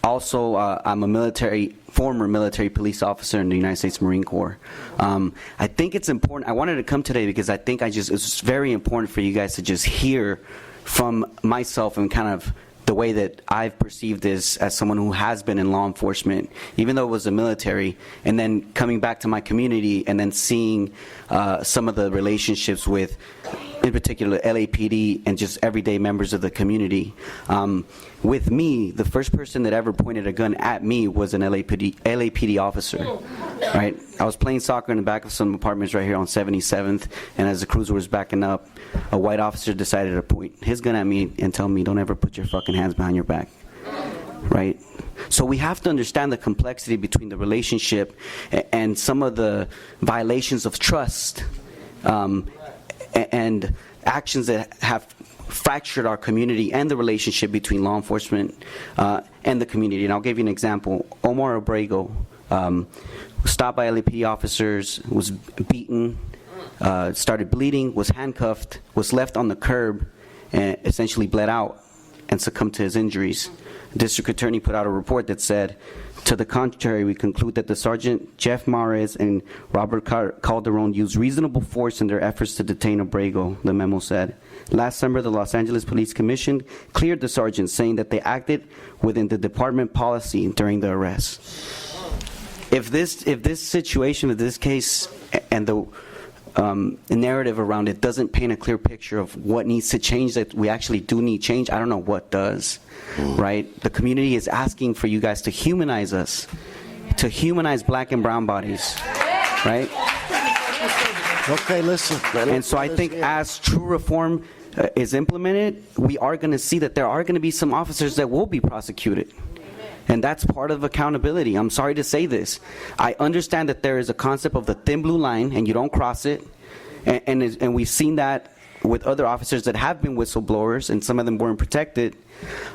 Also, I'm a former military police officer in the United States Marine Corps. I think it's important. I wanted to come today because I think it's very important for you guys to just hear from myself and kind of the way that I've perceived this as someone who has been in law enforcement, even though it was the military, and then coming back to my community and then seeing some of the relationships with, in particular, LAPD and just everyday members of the community. With me, the first person that ever pointed a gun at me was an LAPD officer, right? I was playing soccer in the back of some apartments right here on 77th, and as the cruiser was backing up, a white officer decided to point his gun at me and tell me, don't ever put your fucking hands behind your back, right? So we have to understand the complexity between the relationship and some of the violations of trust and actions that have fractured our community and the relationship between law enforcement and the community. And I'll give you an example. Omar Abrego was stopped by LAPD officers, was beaten, started bleeding, was handcuffed, was left on the curb, and essentially bled out and succumbed to his injuries. The district attorney put out a report that said, to the contrary, we conclude that the Sergeant Jeff Mares and Robert Calderon used reasonable force in their efforts to detain Abrego, the memo said. Last summer, the Los Angeles Police Commission cleared the sergeant, saying that they acted within the department policy during the arrest. If this situation, if this case, and the narrative around it doesn't paint a clear picture of what needs to change, that we actually do need change, I don't know what does, right? The community is asking for you guys to humanize us, to humanize black and brown bodies, right? Okay, listen. And so I think as true reform is implemented, we are going to see that there are going to be some officers that will be prosecuted. And that's part of accountability. I'm sorry to say this. I understand that there is a concept of the thin blue line, and you don't cross it. And we've seen that with other officers that have been whistleblowers, and some of them weren't protected.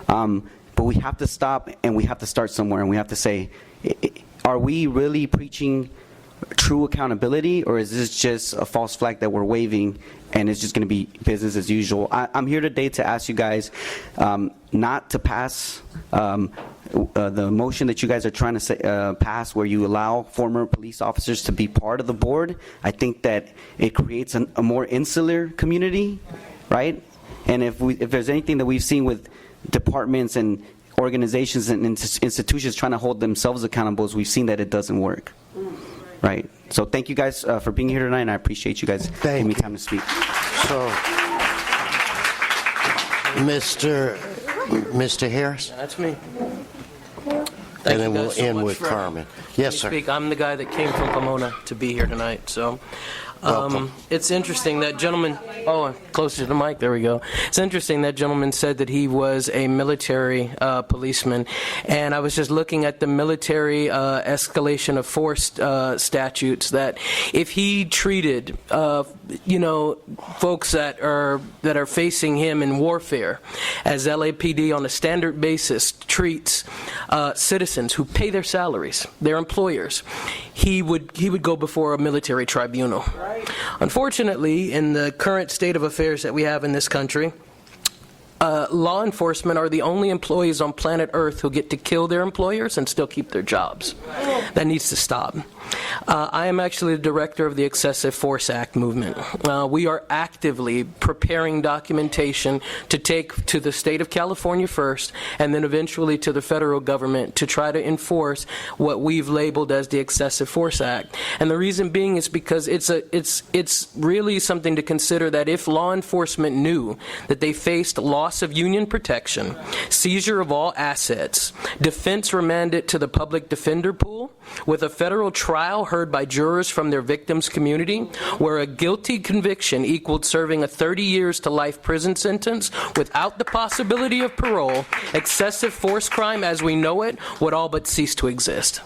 But we have to stop, and we have to start somewhere, and we have to say, are we really preaching true accountability, or is this just a false flag that we're waving and it's just going to be business as usual? I'm here today to ask you guys not to pass the motion that you guys are trying to pass, where you allow former police officers to be part of the board. I think that it creates a more insular community, right? And if there's anything that we've seen with departments and organizations and institutions trying to hold themselves accountable, we've seen that it doesn't work. Right. So thank you guys for being here tonight, and I appreciate you guys giving me time to speak. So, Mr. Harris? That's me. And then we'll end with Carmen. Yes, sir. I'm the guy that came from Pomona to be here tonight. So it's interesting that gentleman. Oh, closer to the mic. There we go. It's interesting that gentleman said that he was a military policeman, and I was just looking at the military escalation of force statutes. That if he treated, folks that are facing him in warfare, as LAPD on a standard basis treats citizens who pay their salaries, their employers, he would go before a military tribunal. Right. Unfortunately, in the current state of affairs that we have in this country, law enforcement are the only employees on planet Earth who get to kill their employers and still keep their jobs. That needs to stop. I am actually the director of the Excessive Force Act movement. We are actively preparing documentation to take to the state of California first, and then eventually to the federal government to try to enforce what we've labeled as the Excessive Force Act. And the reason being is because it's really something to consider, that if law enforcement knew that they faced loss of union protection, seizure of all assets, defense remanded to the public defender pool, with a federal trial heard by jurors from their victims' community, where a guilty conviction equaled serving a 30 years to life prison sentence without the possibility of parole, excessive force crime as we know it would all but cease to exist.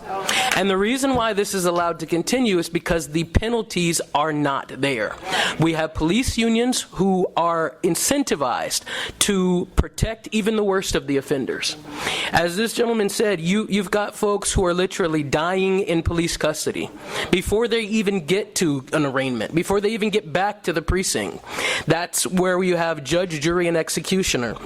And the reason why this is allowed to continue is because the penalties are not there. We have police unions who are incentivized to protect even the worst of the offenders. As this gentleman said, you've got folks who are literally dying in police custody before they even get to an arraignment, before they even get back to the precinct. That's where you have judge, jury, and executioner.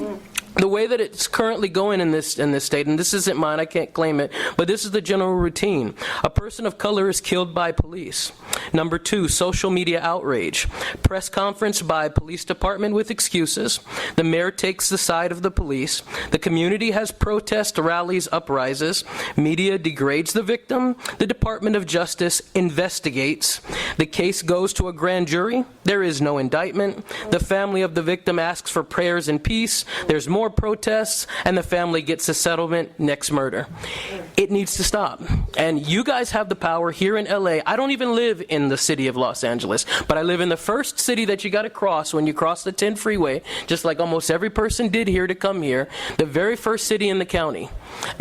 The way that it's currently going in this state, and this isn't mine, I can't claim it, but this is the general routine. A person of color is killed by police. Number 2, social media outrage. Press conference by police department with excuses. The mayor takes the side of the police. The community has protest rallies, uprises. Media degrades the victim. The Department of Justice investigates. The case goes to a grand jury. There is no indictment. The family of the victim asks for prayers and peace. There's more protests, and the family gets a settlement, next murder. It needs to stop. And you guys have the power here in LA. I don't even live in the city of Los Angeles, but I live in the first city that you got to cross when you cross the 10 freeway, just like almost every person did here to come here, the very first city in the county.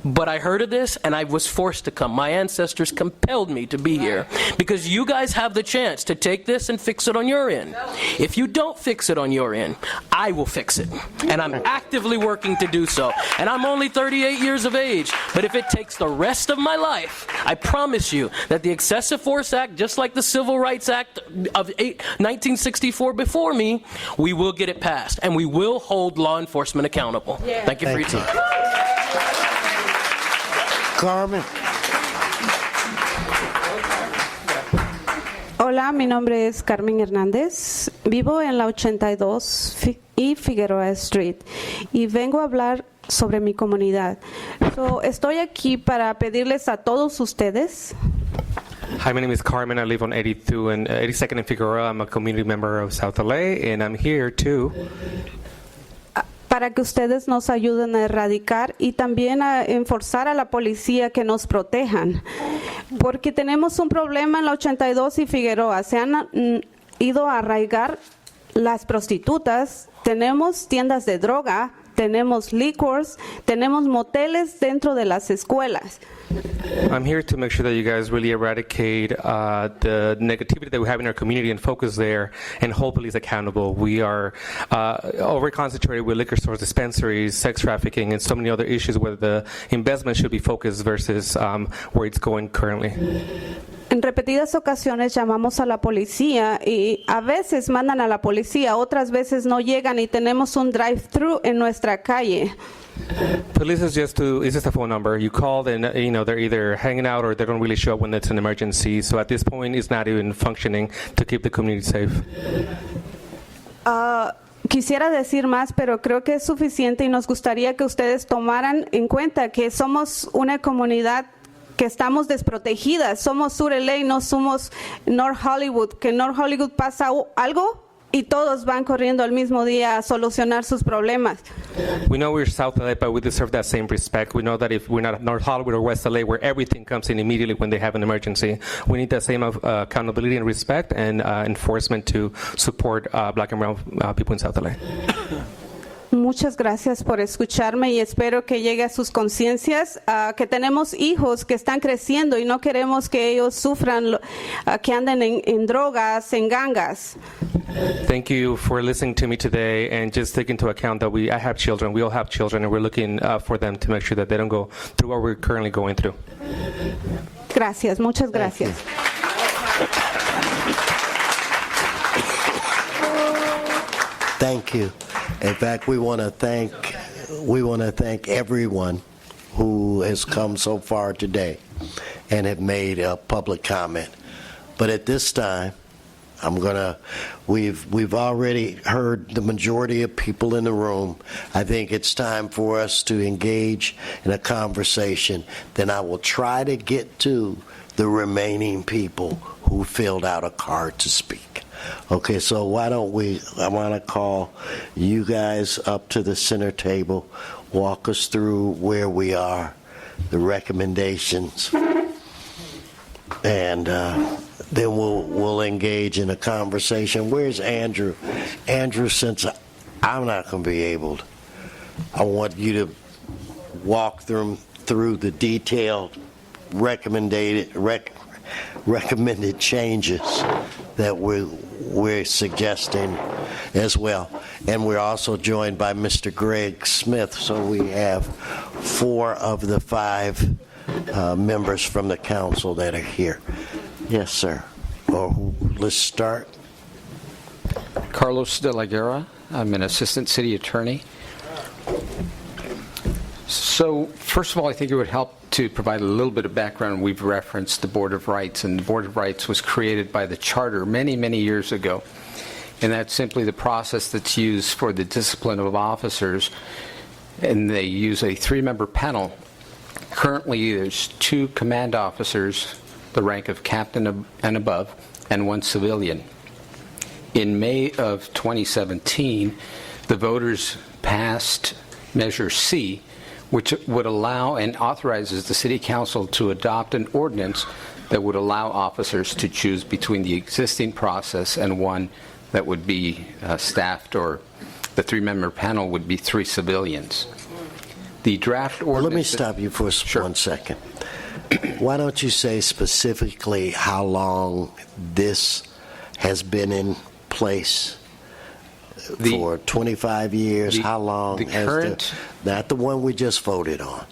But I heard of this, and I was forced to come. My ancestors compelled me to be here because you guys have the chance to take this and fix it on your end. If you don't fix it on your end, I will fix it. And I'm actively working to do so. And I'm only 38 years of age, but if it takes the rest of my life, I promise you that the Excessive Force Act, just like the Civil Rights Act of 1964 before me, we will get it passed, and we will hold law enforcement accountable. Thank you for your time. Carmen. Hola, mi nombre es Carmen Hernández. Vivo en la 82 y Figueroa Street y vengo a hablar sobre mi comunidad. Estoy aquí para pedirles a todos ustedes. Hi, my name is Carmen. I live on 82nd and Figueroa. I'm a community member of South LA, and I'm here to para que ustedes nos ayuden a erradicar y también a enforzar a la policía que nos protejan. Porque tenemos un problema en la 82 y Figueroa. Se han ido a arraigar las prostitutas, tenemos tiendas de droga, tenemos liquors, tenemos moteles dentro de las escuelas. I'm here to make sure that you guys really eradicate the negativity that we have in our community and focus there and hold police accountable. We are over-concentrated with liquor stores, dispensaries, sex trafficking, and so many other issues where the investment should be focused versus where it's going currently. En repetidas ocasiones llamamos a la policía y a veces mandan a la policía, otras veces no llegan y tenemos un drive-thru en nuestra calle. Police is just a phone number. You call and they're either hanging out or they don't really show up when it's an emergency. So at this point, it's not even functioning to keep the community safe. Quisiera decir más, pero creo que es suficiente y nos gustaría que ustedes tomaran en cuenta que somos una comunidad que estamos desprotegidas. Somos Sur LA, no somos North Hollywood. Que en North Hollywood pasa algo y todos van corriendo al mismo día a solucionar sus problemas. We know we're South LA, but we deserve that same respect. We know that if we're not North Hollywood or West LA, where everything comes in immediately when they have an emergency, we need that same accountability and respect and enforcement to support black and brown people in South LA. Muchas gracias por escucharme y espero que llegue a sus conciencias que tenemos hijos que están creciendo y no queremos que ellos sufran, que anden en drogas, en gangas. Thank you for listening to me today and just take into account that I have children, we all have children, and we're looking for them to make sure that they don't go through what we're currently going through. Gracias, muchas gracias. Thank you. In fact, we want to thank everyone who has come so far today and have made a public comment. But at this time, we've already heard the majority of people in the room. I think it's time for us to engage in a conversation. Then I will try to get to the remaining people who filled out a card to speak. Okay, so I want to call you guys up to the center table, walk us through where we are, the recommendations. and then we'll engage in a conversation. Where's Andrew? Andrew, since I'm not going to be able to, I want you to walk through the detailed recommended changes that we're suggesting as well. And we're also joined by Mr. Greg Smith, so we have 4 of the 5 members from the council that are here. Yes, sir. Let's start. Carlos de la Guerra. I'm an assistant city attorney. So, first of all, I think it would help to provide a little bit of background. We've referenced the Board of Rights, and the Board of Rights was created by the Charter many, many years ago. And that's simply the process that's used for the discipline of officers. And they use a 3-member panel. Currently, there's 2 command officers, the rank of captain and above, and 1 civilian. In May of 2017, the voters passed Measure C, which would allow and authorizes the City Council to adopt an ordinance that would allow officers to choose between the existing process and one that would be staffed, or the 3-member panel would be 3 civilians. The draft ordinance... Let me stop you for 1 second. Why don't you say specifically how long this has been in place? For 25 years, how long the has current, not the one we just voted on?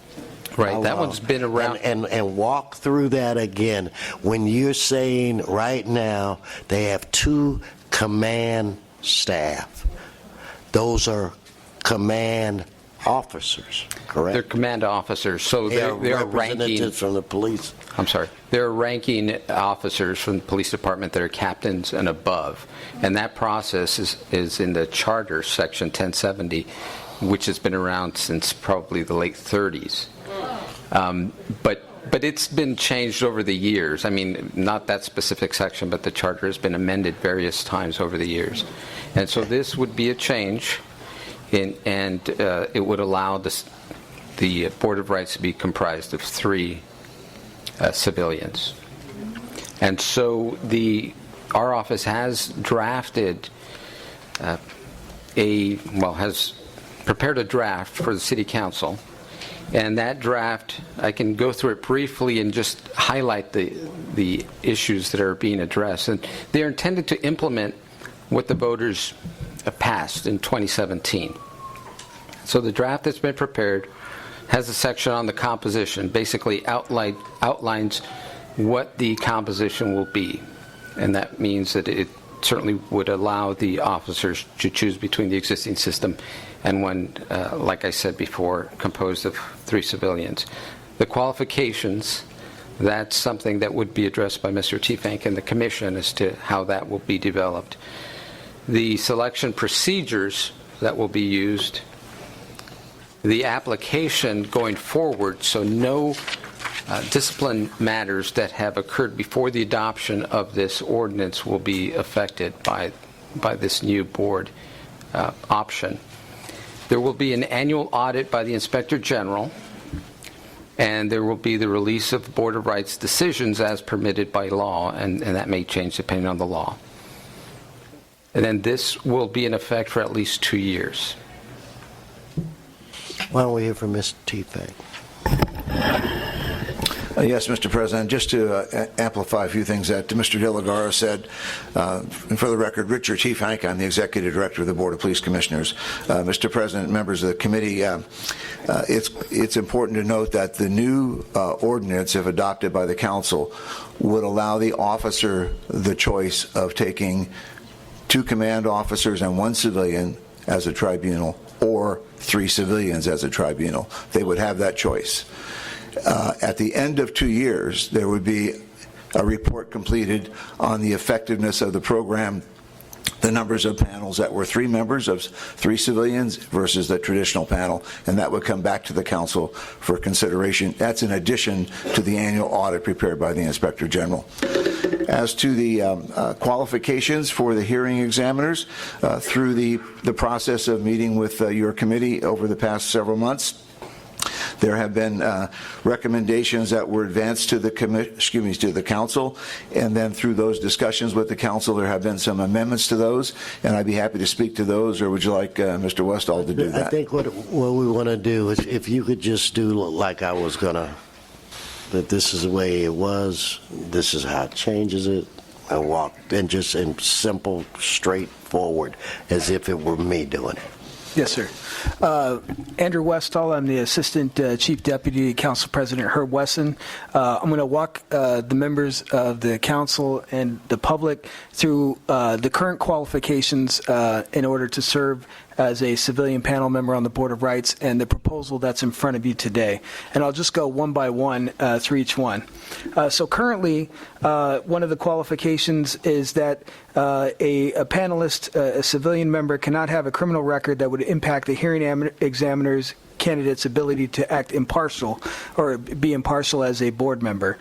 Right, that one's been around. And walk through that again. When you're saying right now they have 2 command staff, those are command officers, correct? They're command officers, so they are ranking representatives from the police. I'm sorry. They're ranking officers from the police department that are captains and above, and that process is in the Charter, Section 1070, which has been around since probably the late 30s. But it's been changed over the years. I mean, not that specific section, but the Charter has been amended various times over the years, and so this would be a change. And it would allow the Board of Rights to be comprised of 3 civilians. And so our office has drafted has prepared a draft for the City Council. And that draft, I can go through it briefly and just highlight the issues that are being addressed. And they're intended to implement what the voters passed in 2017. So the draft that's been prepared has a section on the composition, basically outlines what the composition will be. And that means that it certainly would allow the officers to choose between the existing system and one, like I said before, composed of 3 civilians. The qualifications, that's something that would be addressed by Mr. Teefank and the Commission as to how that will be developed. The selection procedures that will be used, the application going forward, so no discipline matters that have occurred before the adoption of this ordinance will be affected by this new board option. There will be an annual audit by the Inspector General, and there will be the release of Board of Rights decisions as permitted by law, and that may change depending on the law. And then this will be in effect for at least 2 years. Why don't we hear from Mr. Teefank? Yes, Mr. President, just to amplify a few things that Mr. De La Guerra said. And for the record, Richard Teefank, I'm the Executive Director of the Board of Police Commissioners. Mr. President, members of the committee, it's important to note that the new ordinance, if adopted by the Council, would allow the officer the choice of taking 2 command officers and 1 civilian as a tribunal, or 3 civilians as a tribunal. They would have that choice. At the end of 2 years, there would be a report completed on the effectiveness of the program, the numbers of panels that were 3 members of 3 civilians versus the traditional panel, and that would come back to the Council for consideration. That's in addition to the annual audit prepared by the Inspector General. As to the qualifications for the hearing examiners, through the process of meeting with your committee over the past several months, There have been recommendations that were advanced to the to the council, and then through those discussions with the council, there have been some amendments to those, and I'd be happy to speak to those, or would you like Mr. Westall to do that? I think what we want to do is, if you could just do like I was going to, that this is the way it was, this is how it changes it, and walk, and just in simple, straightforward, as if it were me doing it. Yes, sir. Andrew Westall, I'm the Assistant Chief Deputy Council President Herb Wesson. I'm going to walk the members of the council and the public through the current qualifications in order to serve as a civilian panel member on the Board of Rights and the proposal that's in front of you today. And I'll just go one by one through each one. So currently, one of the qualifications is that a panelist, a civilian member, cannot have a criminal record that would impact the hearing examiner's candidate's ability to act impartial or be impartial as a board member.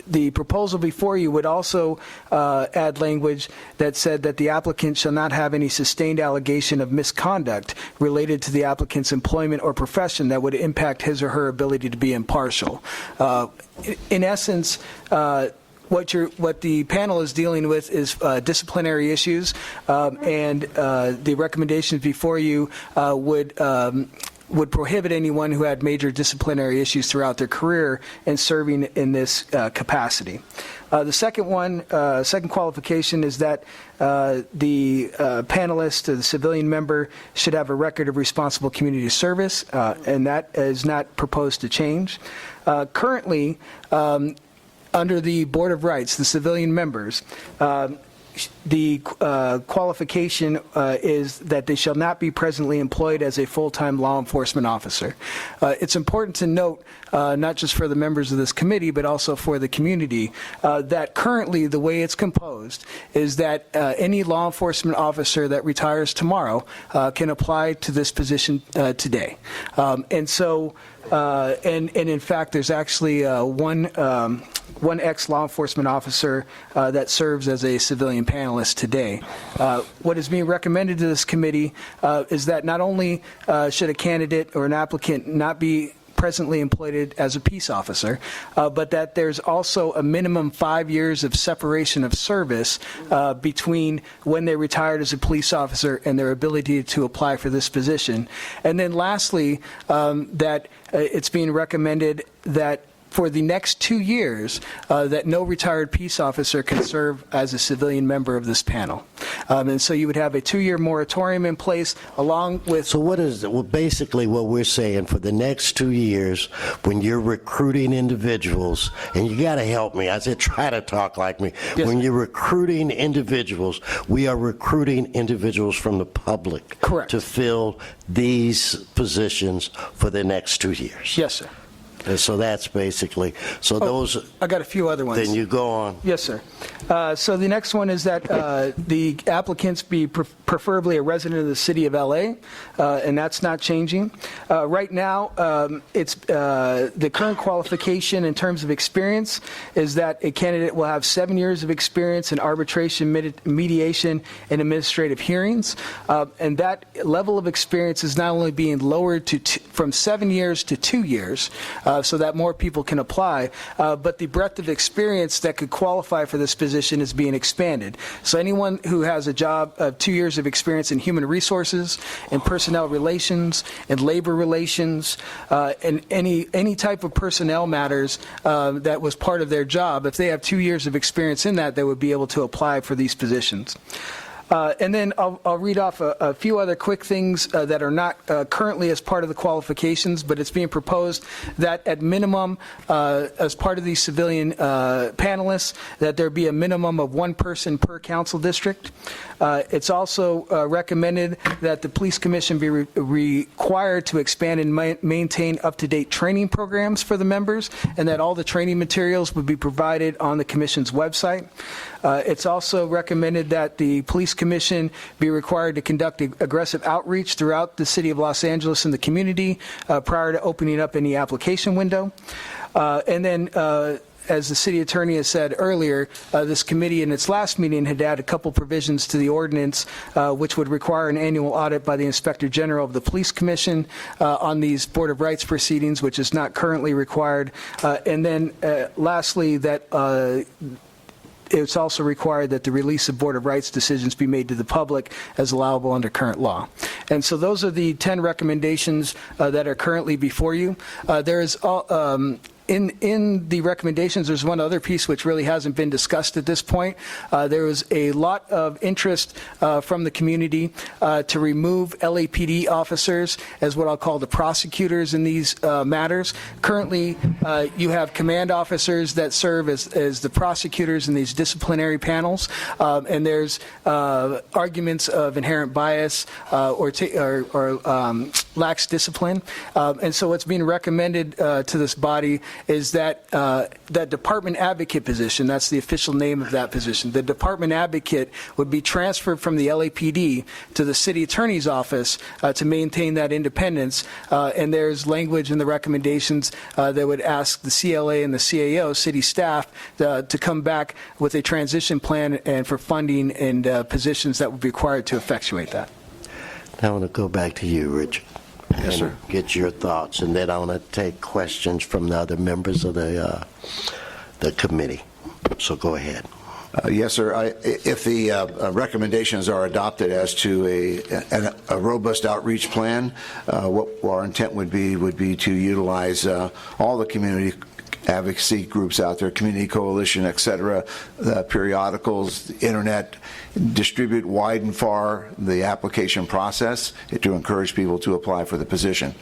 The proposal before you would also add language that said that the applicant shall not have any sustained allegation of misconduct related to the applicant's employment or profession that would impact his or her ability to be impartial. In essence, what the panel is dealing with is disciplinary issues, and the recommendations before you would prohibit anyone who had major disciplinary issues throughout their career in serving in this capacity. The second qualification is that the panelist or the civilian member should have a record of responsible community service, and that is not proposed to change. Currently, under the Board of Rights, the civilian members, the qualification is that they shall not be presently employed as a full-time law enforcement officer. It's important to note, not just for the members of this committee, but also for the community, that currently the way it's composed is that any law enforcement officer that retires tomorrow can apply to this position today. And so, and in fact, there's actually one ex-law enforcement officer that serves as a civilian panelist today. What is being recommended to this committee is that not only should a candidate or an applicant not be presently employed as a peace officer, but that there's also a minimum 5 years of separation of service between when they retired as a police officer and their ability to apply for this position. And then lastly, that it's being recommended that for the next 2 years, that no retired peace officer can serve as a civilian member of this panel. And so you would have a 2-year moratorium in place along with... So what is it? Well, basically what we're saying, for the next 2 years, when you're recruiting individuals, and you got to help me, I said try to talk like me. Yes, when sir. you're recruiting individuals, we are recruiting individuals from the public. Correct. To fill these positions for the next 2 years. Yes, sir. And so that's basically, so those... I got a few other ones. Then you go on. Yes, sir. So the next one is that the applicants be preferably a resident of the city of LA, and that's not changing. Right now, it's the current qualification in terms of experience is that a candidate will have 7 years of experience in arbitration, mediation, and administrative hearings, and that level of experience is not only being lowered from 7 years to 2 years, so that more people can apply, but the breadth of experience that could qualify for this position is being expanded. So anyone who has a job of 2 years of experience in human resources, in personnel relations, in labor relations, and any type of personnel matters that was part of their job, if they have 2 years of experience in that, they would be able to apply for these positions. And then I'll read off a few other quick things that are not currently as part of the qualifications, but it's being proposed that at minimum, as part of these civilian panelists, that there be a minimum of 1 person per council district. It's also recommended that the Police Commission be required to expand and maintain up-to-date training programs for the members, and that all the training materials would be provided on the Commission's website. It's also recommended that the Police Commission be required to conduct aggressive outreach throughout the city of Los Angeles and the community prior to opening up any application window. And then as the city attorney has said earlier, this committee in its last meeting had added a couple provisions to the ordinance which would require an annual audit by the Inspector General of the Police Commission on these Board of Rights proceedings, which is not currently required. And then lastly, that it's also required that the release of Board of Rights decisions be made to the public as allowable under current law. And so those are the 10 recommendations that are currently before you. There is in the recommendations, there's one other piece which really hasn't been discussed at this point. There was a lot of interest from the community to remove LAPD officers as what I'll call the prosecutors in these matters. Currently, you have command officers that serve as the prosecutors in these disciplinary panels, and there's arguments of inherent bias or lax discipline. And so what's being recommended to this body is that that department advocate position, that's the official name of that position, the department advocate would be transferred from the LAPD to the city attorney's office to maintain that independence. And there's language in the recommendations that would ask the CLA and the CAO, city staff, to come back with a transition plan and for funding and positions that would be required to effectuate that. I want to go back to you, Richard. Yes, sir. Get your thoughts, and then I want to take questions from the other members of the committee. So go ahead. Yes, sir. If the recommendations are adopted as to a robust outreach plan, what our intent would be to utilize all the community advocacy groups out there, community coalition, et cetera, the periodicals, the internet, distribute wide and far the application process to encourage people to apply for the position.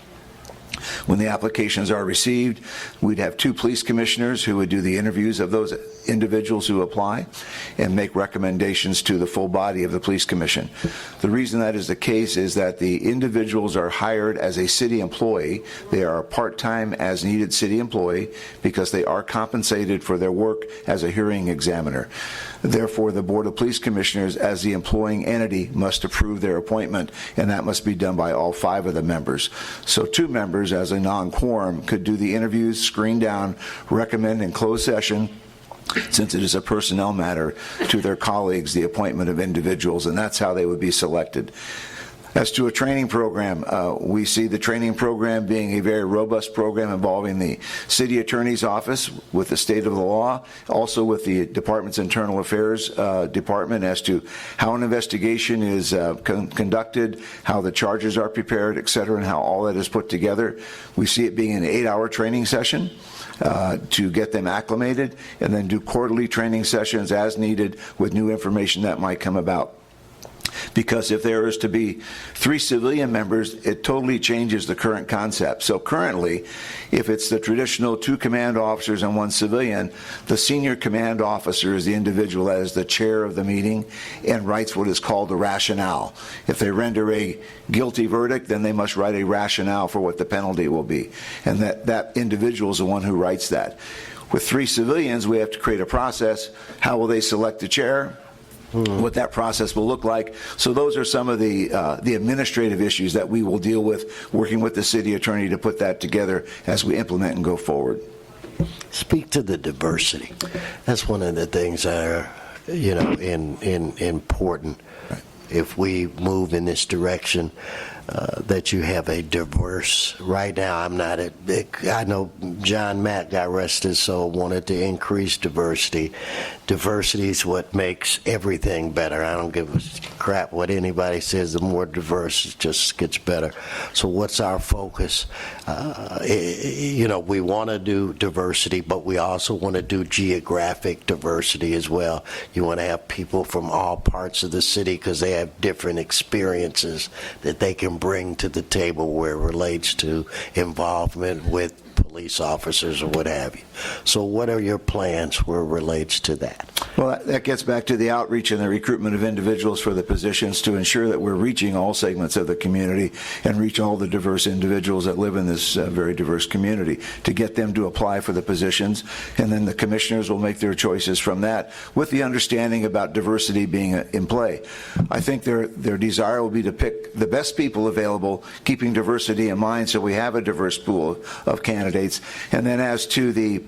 When the applications are received, we'd have 2 police commissioners who would do the interviews of those individuals who apply and make recommendations to the full body of the police commission. The reason that is the case is that the individuals are hired as a city employee. They are a part-time as needed city employee because they are compensated for their work as a hearing examiner. Therefore, the Board of Police Commissioners, as the employing entity, must approve their appointment, and that must be done by all 5 of the members. So 2 members, as a non-quorum, could do the interviews, screen down, recommend in closed session, since it is a personnel matter, to their colleagues the appointment of individuals, and that's how they would be selected. As to a training program, we see the training program being a very robust program involving the city attorney's office with the state of the law, also with the department's internal affairs department as to how an investigation is conducted, how the charges are prepared, et cetera, and how all that is put together. We see it being an 8-hour training session to get them acclimated, and then do quarterly training sessions as needed with new information that might come about. Because if there is to be 3 civilian members, it totally changes the current concept. So currently, if it's the traditional 2 command officers and 1 civilian, the senior command officer is the individual that is the chair of the meeting and writes what is called the rationale. If they render a guilty verdict, then they must write a rationale for what the penalty will be. And that individual is the one who writes that. With 3 civilians, we have to create a process. How will they select the chair? What that process will look like. So those are some of the administrative issues that we will deal with, working with the city attorney to put that together as we implement and go forward. Speak to the diversity. That's one of the things that are, important. If we move in this direction, that you have a diverse. Right now, I'm not a big. I know John Mack got arrested, so wanted to increase diversity. Diversity is what makes everything better. I don't give a crap what anybody says. The more diverse, it just gets better. So, what's our focus? We want to do diversity, but we also want to do geographic diversity as well. You want to have people from all parts of the city because they have different experiences that they can bring to the table where it relates to involvement with police officers or what have you. So what are your plans where it relates to that? Well, that gets back to the outreach and the recruitment of individuals for the positions to ensure that we're reaching all segments of the community and reach all the diverse individuals that live in this very diverse community to get them to apply for the positions. And then the commissioners will make their choices from that with the understanding about diversity being in play. I think their desire will be to pick the best people available, keeping diversity in mind so we have a diverse pool of candidates. And then as to the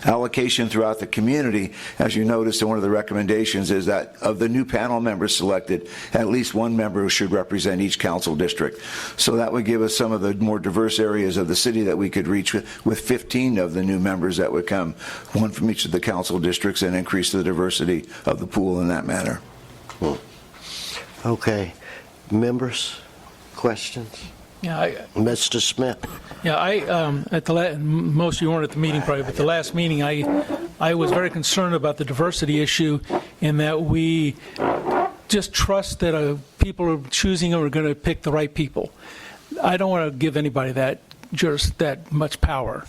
allocation throughout the community. As you noticed, one of the recommendations is that of the new panel members selected, at least one member should represent each council district. So that would give us some of the more diverse areas of the city that we could reach with 15 of the new members that would come, one from each of the council districts, and increase the diversity of the pool in that manner. Okay. Members, questions? Yeah, Mr. Smith. Yeah, at the most of you weren't at the meeting probably, but the last meeting I was very concerned about the diversity issue, in that we just trust that people are choosing or are going to pick the right people. I don't want to give anybody that much power.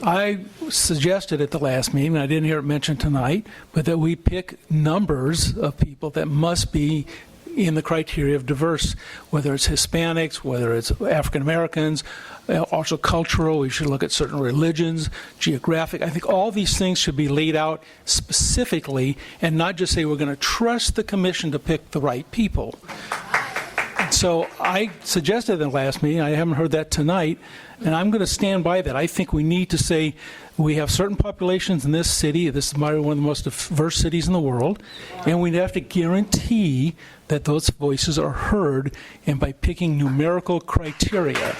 I suggested at the last meeting, I didn't hear it mentioned tonight, but that we pick numbers of people that must be in the criteria of diverse, whether it's Hispanics, whether it's African Americans, also cultural. We should look at certain religions, geographic. I think all these things should be laid out specifically, and not just say we're going to trust the commission to pick the right people. So I suggested in the last meeting, I haven't heard that tonight, and I'm going to stand by that. I think we need to say we have certain populations in this city. This is probably one of the most diverse cities in the world, and we have to guarantee that those voices are heard, and by picking numerical criteria.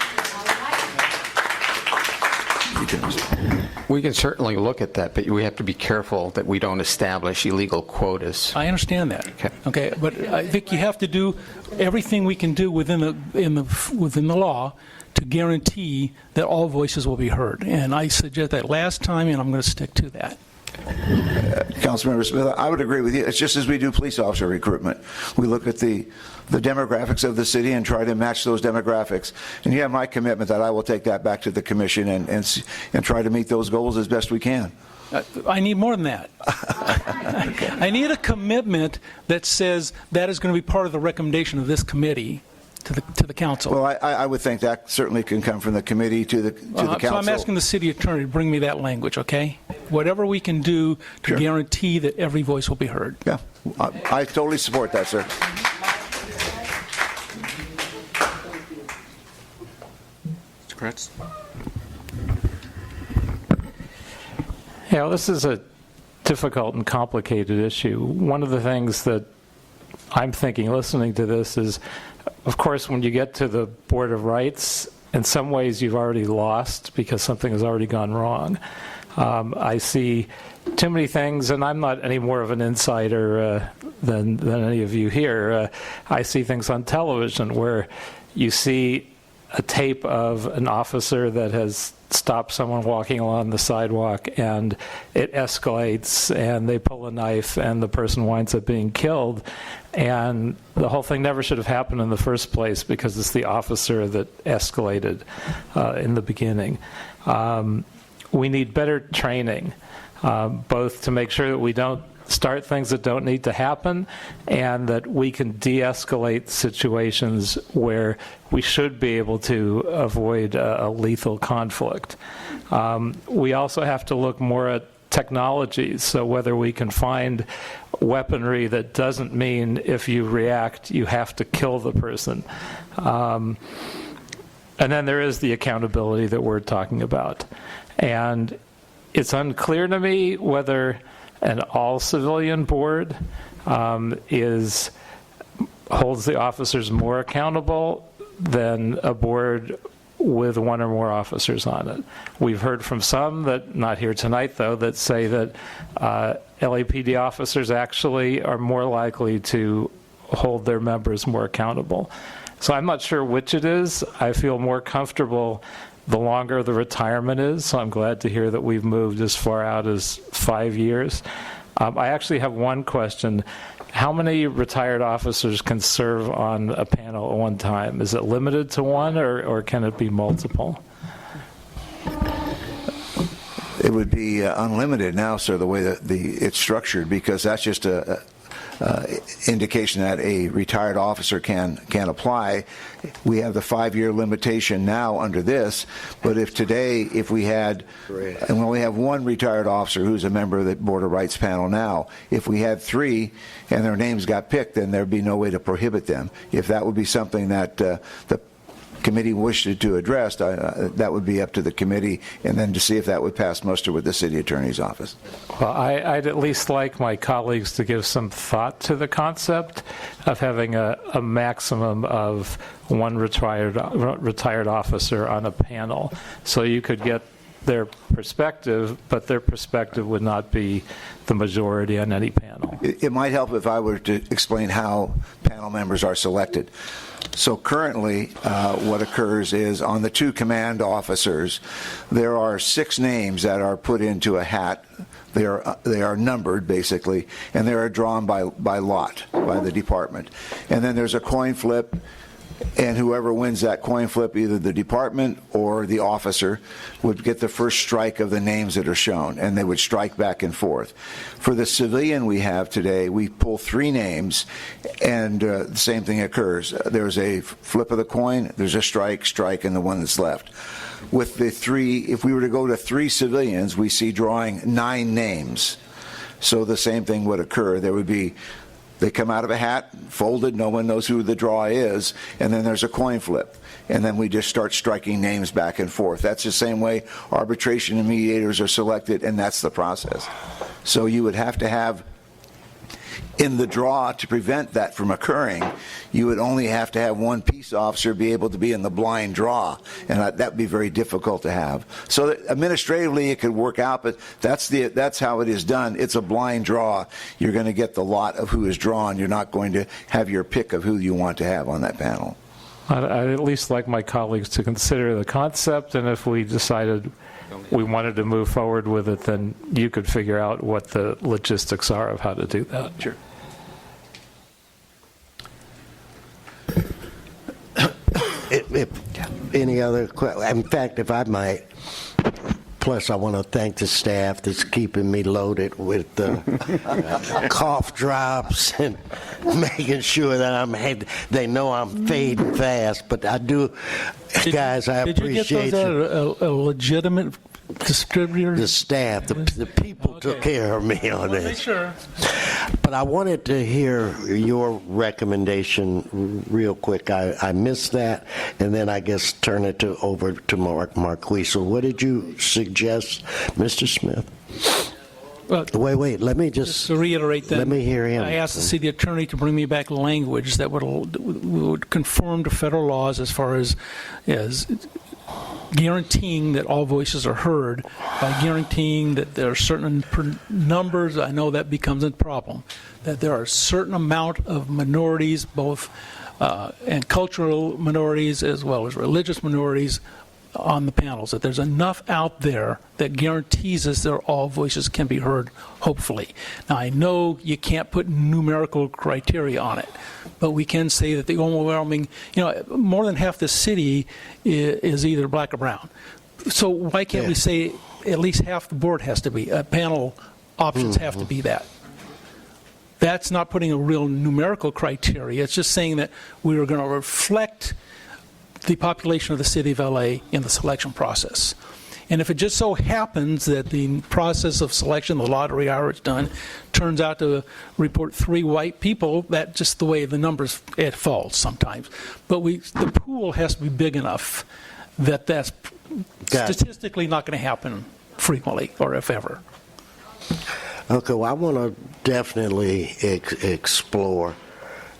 We can certainly look at that, but we have to be careful that we don't establish illegal quotas. I understand that. Okay, but I think you have to do everything we can do within the law to guarantee that all voices will be heard. And I suggest that last time, and I'm going to stick to that. Councilmember Smith, I would agree with you. It's just as we do police officer recruitment. We look at the demographics of the city and try to match those demographics. And you have my commitment that I will take that back to the commission and try to meet those goals as best we can. I need more than that. I need a commitment that says that is going to be part of the recommendation of this committee to the council. Well, I would think that certainly can come from the committee to the council. So I'm asking the city attorney to bring me that language, okay? Whatever we can do to guarantee that every voice will be heard. Yeah, I totally support that, sir. Mr. Kretz? Yeah, well, this is a difficult and complicated issue. One of the things that I'm thinking, listening to this, is, of course, when you get to the Board of Rights, in some ways you've already lost because something has already gone wrong. I see too many things, and I'm not any more of an insider than any of you here. I see things on television where you see a tape of an officer that has stopped someone walking along the sidewalk, and it escalates, and they pull a knife, and the person winds up being killed. And the whole thing never should have happened in the first place because it's the officer that escalated in the beginning. We need better training, both to make sure that we don't start things that don't need to happen, and that we can de-escalate situations where we should be able to avoid a lethal conflict. We also have to look more at technologies, so whether we can find weaponry that doesn't mean if you react you have to kill the person. And then there is the accountability that we're talking about. And it's unclear to me whether an all-civilian board holds the officers more accountable than a board with one or more officers on it. We've heard from some, that not here tonight though, that say that LAPD officers actually are more likely to hold their members more accountable. So I'm not sure which it is. I feel more comfortable the longer the retirement is, so I'm glad to hear that we've moved as far out as 5 years. I actually have one question. How many retired officers can serve on a panel at one time? Is it limited to one, or can it be multiple? It would be unlimited now, sir, the way that it's structured, because that's just a indication that a retired officer can apply. We have the 5-year limitation now under this, but if we had, and we only have one retired officer who's a member of the Board of Rights panel now, if we had 3 and their names got picked, then there'd be no way to prohibit them. If that would be something that the committee wished to address, that would be up to the committee, and then to see if that would pass muster with the city attorney's office. Well, I'd at least like my colleagues to give some thought to the concept of having a maximum of one retired officer on a panel, so you could get their perspective, but their perspective would not be the majority on any panel. It might help if I were to explain how panel members are selected. So currently, what occurs is on the 2 command officers, there are 6 names that are put into a hat. They are numbered, basically, and they are drawn by lot, by the department. And then there's a coin flip, and whoever wins that coin flip, either the department or the officer, would get the first strike of the names that are shown, and they would strike back and forth. For the civilian we have today, we pull 3 names, and the same thing occurs. There's a flip of the coin, there's a strike, and the one that's left. With the 3, if we were to go to 3 civilians, we see drawing 9 names. So the same thing would occur. There would be, they come out of a hat, folded, no one knows who the draw is, and then there's a coin flip. And then we just start striking names back and forth. That's the same way arbitration and mediators are selected, and that's the process. So you would have to have, in the draw, to prevent that from occurring, you would only have to have one peace officer be able to be in the blind draw, and that would be very difficult to have. So administratively it could work out, but that's how it is done. It's a blind draw. You're going to get the lot of who is drawn. You're not going to have your pick of who you want to have on that panel. I'd at least like my colleagues to consider the concept, and if we decided we wanted to move forward with it, then you could figure out what the logistics are of how to do that. Sure. If any other questions? In fact, if I might, plus I want to thank the staff that's keeping me loaded with cough drops and making sure that they know I'm fading fast. But I do, guys, I appreciate Did you get those at a legitimate distributor? the staff, the people took care of me on this. Sure. But I wanted to hear your recommendation real quick. I missed that, and then I guess turn it over to Marquis. So what did you suggest, Mr. Smith? Wait, let me just to reiterate that. Let me hear him. I asked the city attorney to bring me back language that would conform to federal laws as far as guaranteeing that all voices are heard, by guaranteeing that there are certain numbers. I know that becomes a problem, that there are a certain amount of minorities, both and cultural minorities as well as religious minorities on the panels, that there's enough out there that guarantees us that all voices can be heard, hopefully. Now, I know you can't put numerical criteria on it, but we can say that the overwhelming, more than half the city is either black or brown. So why can't we say at least half the board has to be, panel options have to be that? That's not putting a real numerical criteria. It's just saying that we are going to reflect the population of the city of LA in the selection process. And if it just so happens that the process of selection, the lottery, how it's done, turns out to report 3 white people, that's just the way the numbers, it falls sometimes. But the pool has to be big enough that that's statistically not going to happen frequently or if ever. Okay, well, I want to definitely explore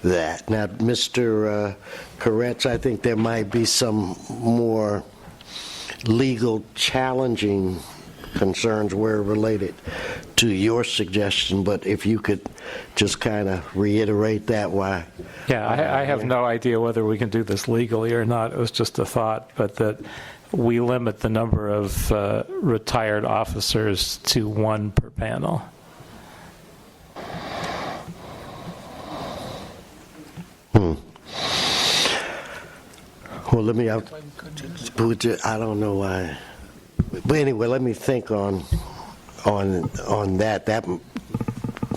that. Now, Mr. Koretz, I think there might be some more legal challenging concerns were related to your suggestion, but if you could just kind of reiterate that, why? Yeah, I have no idea whether we can do this legally or not. It was just a thought, but that we limit the number of retired officers to 1 per panel. Well, I don't know why. But anyway, let me think on that. That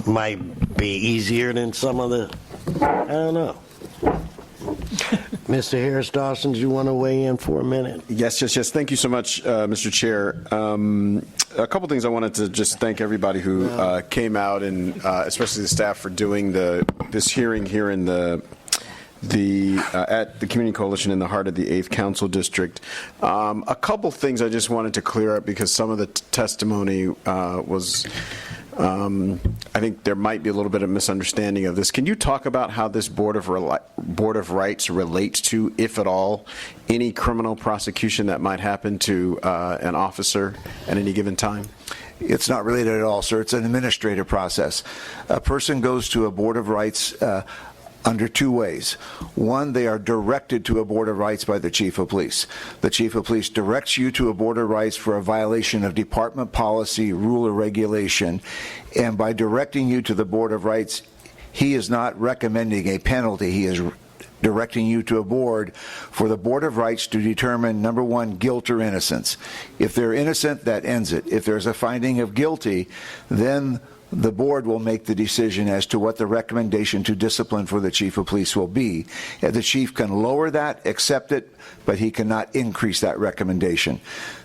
might be easier than some of the, I don't know. Mr. Harris Dawson, do you want to weigh in for a minute? Yes. Thank you so much, Mr. Chair. A couple things I wanted to just thank everybody who came out, and especially the staff for doing this hearing here in the at the Community Coalition in the heart of the 8th Council District. A couple things I just wanted to clear up because some of the testimony was, I think there might be a little bit of misunderstanding of this. Can you talk about how this Board of Rights relates to, if at all, any criminal prosecution that might happen to an officer at any given time? It's not related at all, sir. It's an administrative process. A person goes to a Board of Rights under two ways. One, they are directed to a Board of Rights by the Chief of Police. The Chief of Police directs you to a Board of Rights for a violation of department policy, rule, or regulation, and by directing you to the Board of Rights, he is not recommending a penalty. He is directing you to a board for the Board of Rights to determine, number one, guilt or innocence. If they're innocent, that ends it. If there's a finding of guilty, then the board will make the decision as to what the recommendation to discipline for the Chief of Police will be. The chief can lower that, accept it, but he cannot increase that recommendation.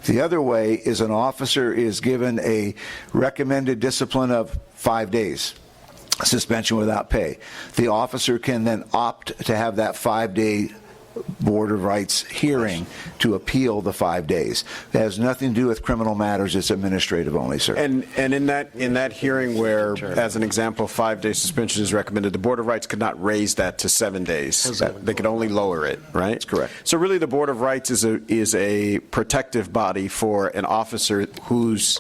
The other way is an officer is given a recommended discipline of 5 days. Suspension without pay. The officer can then opt to have that 5-day Board of Rights hearing to appeal the 5 days. It has nothing to do with criminal matters. It's administrative only, sir. And in that hearing where, as an example, 5-day suspension is recommended, the Board of Rights could not raise that to 7 days. They could only lower it, right? That's correct. So really, the Board of Rights is a protective body for an officer whose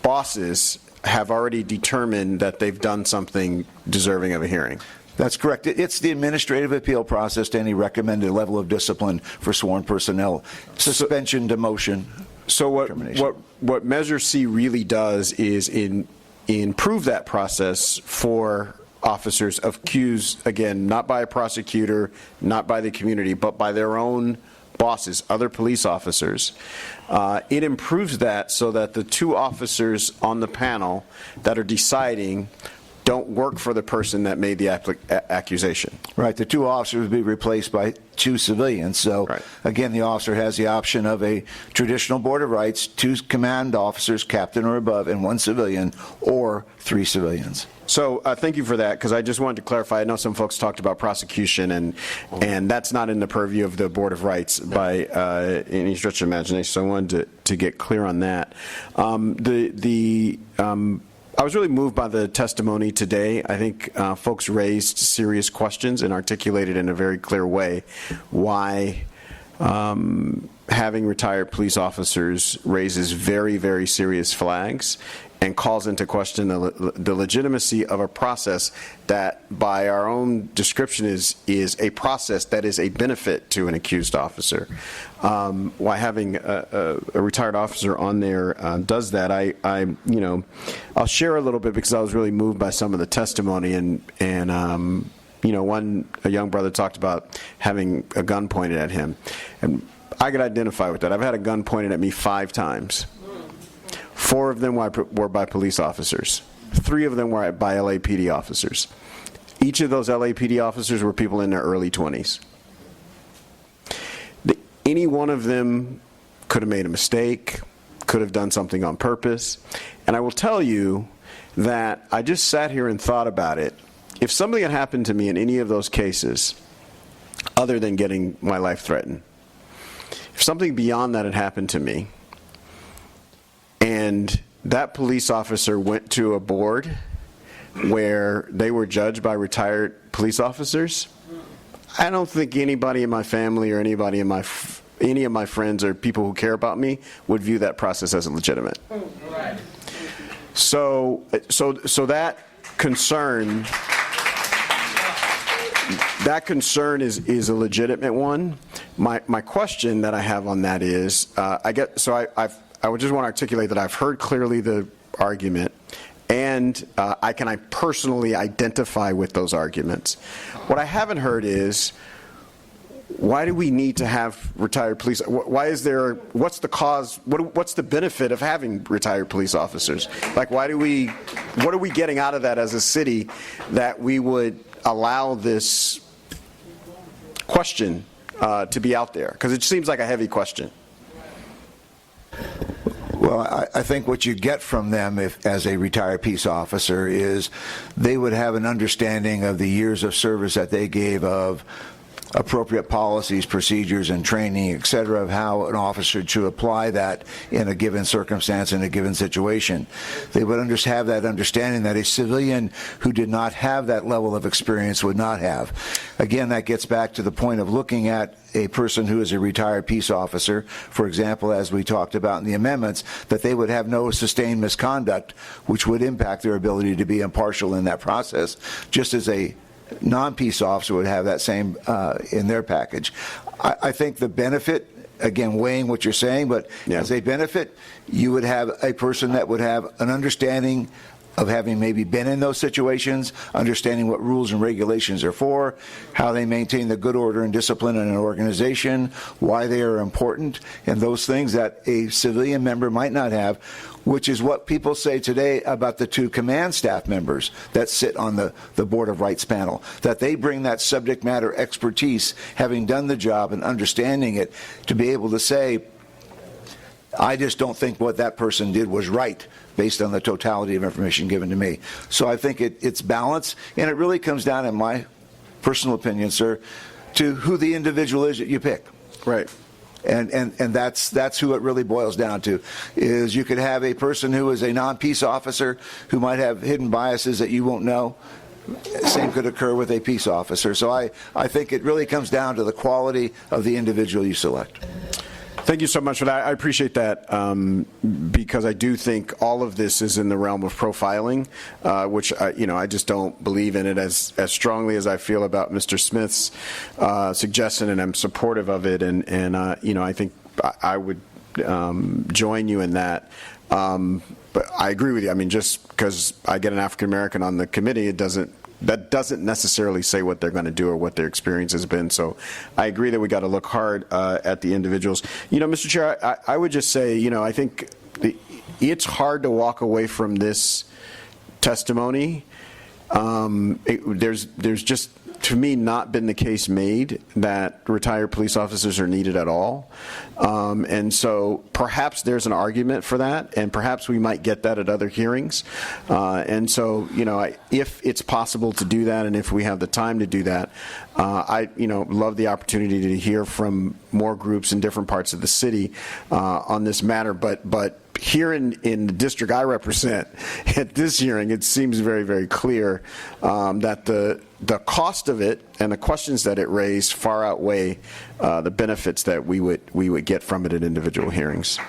bosses have already determined that they've done something deserving of a hearing. That's correct. It's the administrative appeal process to any recommended level of discipline for sworn personnel. Suspension, demotion. So what Measure C really does is improve that process for officers accused, again, not by a prosecutor, not by the community, but by their own bosses, other police officers. It improves that so that the two officers on the panel that are deciding don't work for the person that made the accusation. Right. The two officers would be replaced by two civilians. So, again, the officer has the option of a traditional Board of Rights, 2 command officers, captain or above, and 1 civilian, or 3 civilians. So thank you for that, because I just wanted to clarify. I know some folks talked about prosecution, and that's not in the purview of the Board of Rights by any stretch of imagination. So I wanted to get clear on that. I was really moved by the testimony today. I think folks raised serious questions and articulated in a very clear way why having retired police officers raises very, very serious flags and calls into question the legitimacy of a process that, by our own description, is a process that is a benefit to an accused officer. Why having a retired officer on there does that, I'll share a little bit because I was really moved by some of the testimony, and a young brother talked about having a gun pointed at him, and I could identify with that. I've had a gun pointed at me 5 times. 4 of them were by police officers. 3 of them were by LAPD officers. Each of those LAPD officers were people in their early 20s. Any one of them could have made a mistake, could have done something on purpose. And I will tell you that I just sat here and thought about it. If something had happened to me in any of those cases, other than getting my life threatened, if something beyond that had happened to me, and that police officer went to a board where they were judged by retired police officers, I don't think anybody in my family or any of my friends or people who care about me would view that process as legitimate. So that concern is a legitimate one. My question that I have on that is, I would just want to articulate that I've heard clearly the argument, and I personally identify with those arguments. What I haven't heard is, why do we need to have retired police? What's the cause? What's the benefit of having retired police officers? Like, what are we getting out of that as a city that we would allow this question to be out there? Because it seems like a heavy question. Well, I think what you get from them as a retired peace officer is they would have an understanding of the years of service that they gave, of appropriate policies, procedures, and training, et cetera, of how an officer should apply that in a given circumstance, in a given situation. They would have that understanding that a civilian who did not have that level of experience would not have. Again, that gets back to the point of looking at a person who is a retired peace officer, for example, as we talked about in the amendments, that they would have no sustained misconduct, which would impact their ability to be impartial in that process, just as a non-peace officer would have that same in their package. I think the benefit, again, weighing what you're saying, but as a benefit, you would have a person that would have an understanding of having maybe been in those situations, understanding what rules and regulations are for, how they maintain the good order and discipline in an organization, why they are important, and those things that a civilian member might not have, which is what people say today about the 2 command staff members that sit on the Board of Rights panel, that they bring that subject matter expertise, having done the job and understanding it, to be able to say, I just don't think what that person did was right based on the totality of information given to me. So I think it's balance, and it really comes down, in my personal opinion, sir, to who the individual is that you pick. Right. And that's who it really boils down to, is you could have a person who is a non-peace officer who might have hidden biases that you won't know. Same could occur with a peace officer. So I think it really comes down to the quality of the individual you select. Thank you so much for that. I appreciate that, because I do think all of this is in the realm of profiling, which I just don't believe in it as strongly as I feel about Mr. Smith's suggestion, and I'm supportive of it. And I think I would join you in that. But I agree with you. I mean, just because I get an African American on the committee, that doesn't necessarily say what they're going to do or what their experience has been. So I agree that we got to look hard at the individuals. Mr. Chair, I would just say, I think it's hard to walk away from this testimony. There's just, to me, not been the case made that retired police officers are needed at all. And so perhaps there's an argument for that, and perhaps we might get that at other hearings. And so, if it's possible to do that, and if we have the time to do that, I love the opportunity to hear from more groups in different parts of the city on this matter. But here in the district I represent, at this hearing, it seems very, very clear that the cost of it and the questions that it raised far outweigh the benefits that we would get from it in individual hearings.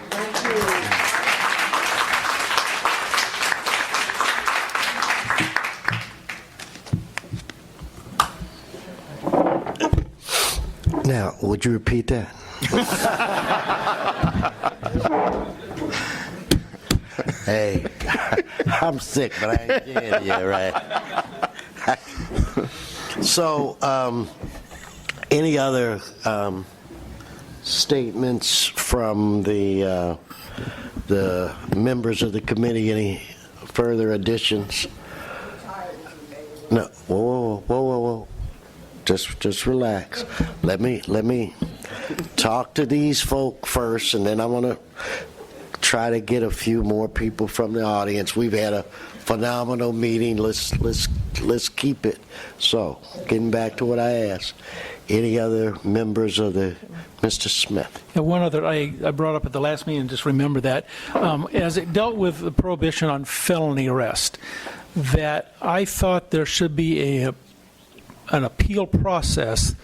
Now, would you repeat that? Hey, I'm sick, but I ain't dead yet, right? So, any other statements from the members of the committee? Any further additions? No. Whoa. Just relax. Let me talk to these folk first, and then I want to try to get a few more people from the audience. We've had a phenomenal meeting. Let's keep it. So, getting back to what I asked, any other members of Mr. Smith? Yeah, one other I brought up at the last meeting, just remember that, as it dealt with the prohibition on felony arrest, that I thought there should be an appeal process,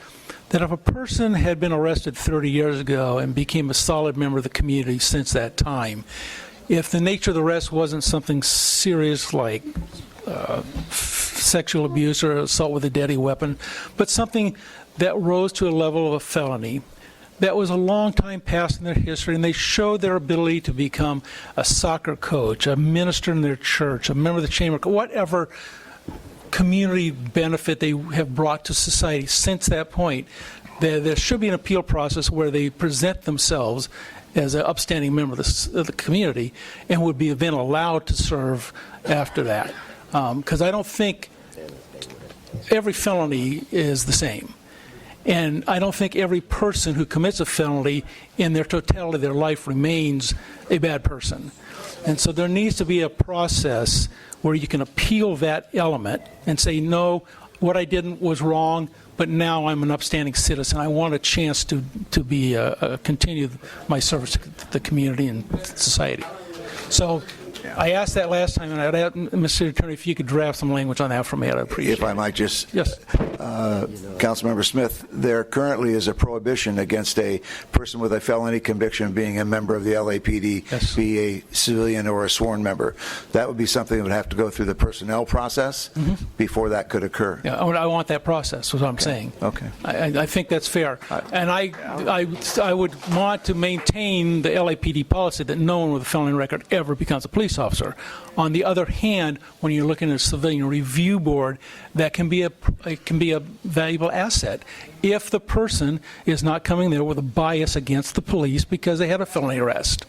that if a person had been arrested 30 years ago and became a solid member of the community since that time, if the nature of the arrest wasn't something serious like sexual abuse or assault with a deadly weapon, but something that rose to a level of a felony, that was a long time past in their history, and they showed their ability to become a soccer coach, a minister in their church, a member of the chamber, whatever community benefit they have brought to society since that point, there should be an appeal process where they present themselves as an upstanding member of the community and would be then allowed to serve after that. Because I don't think every felony is the same. And I don't think every person who commits a felony in their totality of their life remains a bad person. And so there needs to be a process where you can appeal that element and say, no, what I did was wrong, but now I'm an upstanding citizen. I want a chance to be continue my service to the community and society. So I asked that last time, and I'd ask Mr. Attorney if you could draft some language on that for me. I'd appreciate it. If I might just, yes, Councilmember Smith, there currently is a prohibition against a person with a felony conviction being a member of the LAPD, be a civilian or a sworn member. That would be something that would have to go through the personnel process before that could occur. Yeah, I want that process, is what I'm saying. Okay. I think that's fair. And I would want to maintain the LAPD policy that no one with a felony record ever becomes a police officer. On the other hand, when you're looking at a civilian review board, that can be a valuable asset if the person is not coming there with a bias against the police because they had a felony arrest.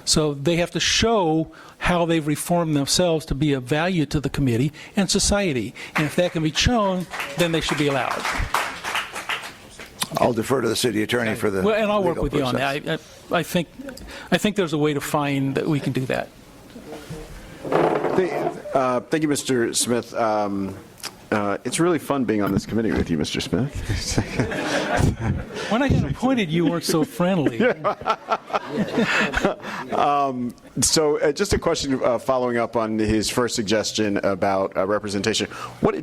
So they have to show how they've reformed themselves to be of value to the committee and society. And if that can be shown, then they should be allowed. I'll defer to the city attorney for the Well, and I'll work legal with you on process. that. I think there's a way to find that we can do that. Thank you, Mr. Smith. It's really fun being on this committee with you, Mr. Smith. When I got appointed, you weren't so friendly. So just a question following up on his first suggestion about representation.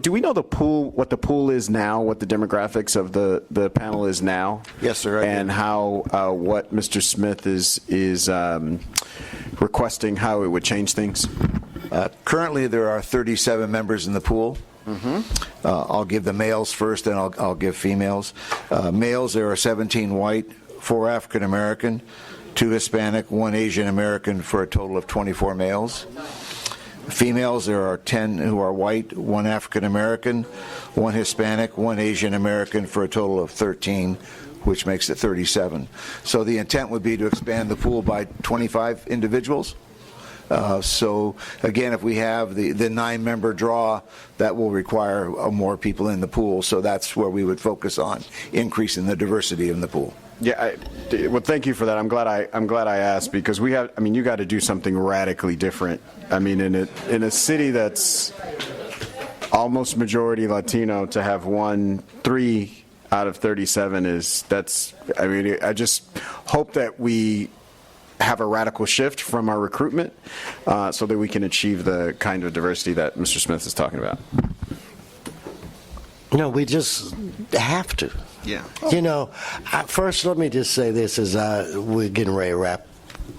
Do we know what the pool is now, what the demographics of the panel is now? Yes, sir. And how what Mr. Smith is requesting, how it would change things? Currently, there are 37 members in the pool. I'll give the males first, then I'll give females. Males, there are 17 white, 4 African American, 2 Hispanic, 1 Asian American, for a total of 24 males. Females, there are 10 who are white, 1 African American, 1 Hispanic, 1 Asian American, for a total of 13, which makes it 37. So the intent would be to expand the pool by 25 individuals. So again, if we have the 9-member draw, that will require more people in the pool. So that's where we would focus on increasing the diversity in the pool. Yeah, well, thank you for that. I'm glad I asked, because you got to do something radically different. I mean, in a city that's almost majority Latino, to have 3 out of 37 I just hope that we have a radical shift from our recruitment so that we can achieve the kind of diversity that Mr. Smith is talking about. We just have to. Yeah. First, let me just say this as we're getting ready to wrap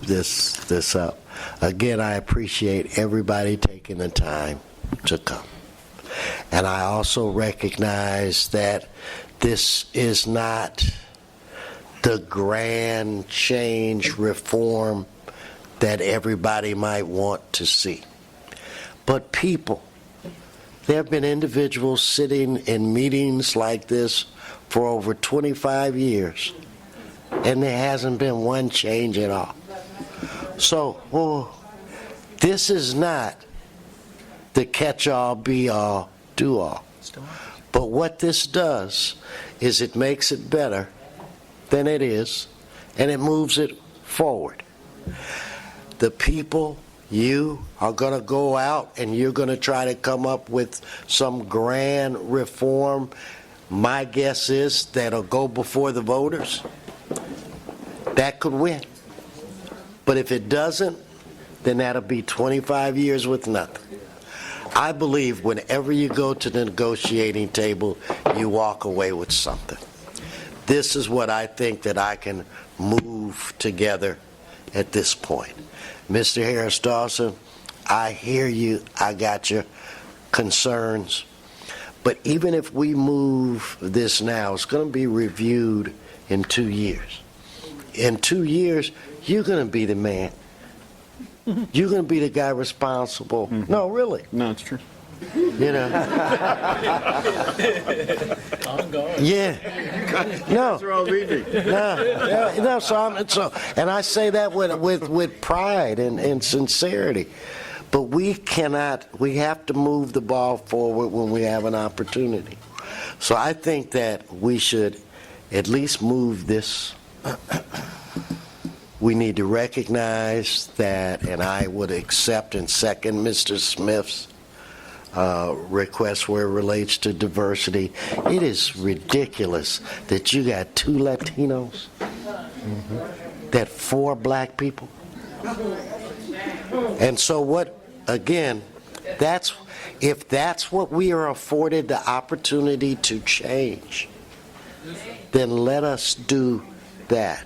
this up. Again, I appreciate everybody taking the time to come. And I also recognize that this is not the grand change reform that everybody might want to see. But people, there have been individuals sitting in meetings like this for over 25 years, and there hasn't been one change at all. So, this is not the catch-all, be-all, do-all. But what this does is it makes it better than it is, and it moves it forward. The people, you are going to go out and you're going to try to come up with some grand reform. My guess is that'll go before the voters. That could win. But if it doesn't, then that'll be 25 years with nothing. I believe whenever you go to the negotiating table, you walk away with something. This is what I think that I can move together at this point. Mr. Harris Dawson, I hear you. I got your concerns. But even if we move this now, it's going to be reviewed in 2 years. In 2 years, you're going to be the man. You're going to be the guy responsible. No, really. No, it's true. Yeah. No. So and I say that with pride and sincerity. But we have to move the ball forward when we have an opportunity. So I think that we should at least move this. We need to recognize that, and I would accept and second Mr. Smith's request where it relates to diversity. It is ridiculous that you got 2 Latinos, that 4 black people. And so what, again, if that's what we are afforded the opportunity to change, then let us do that.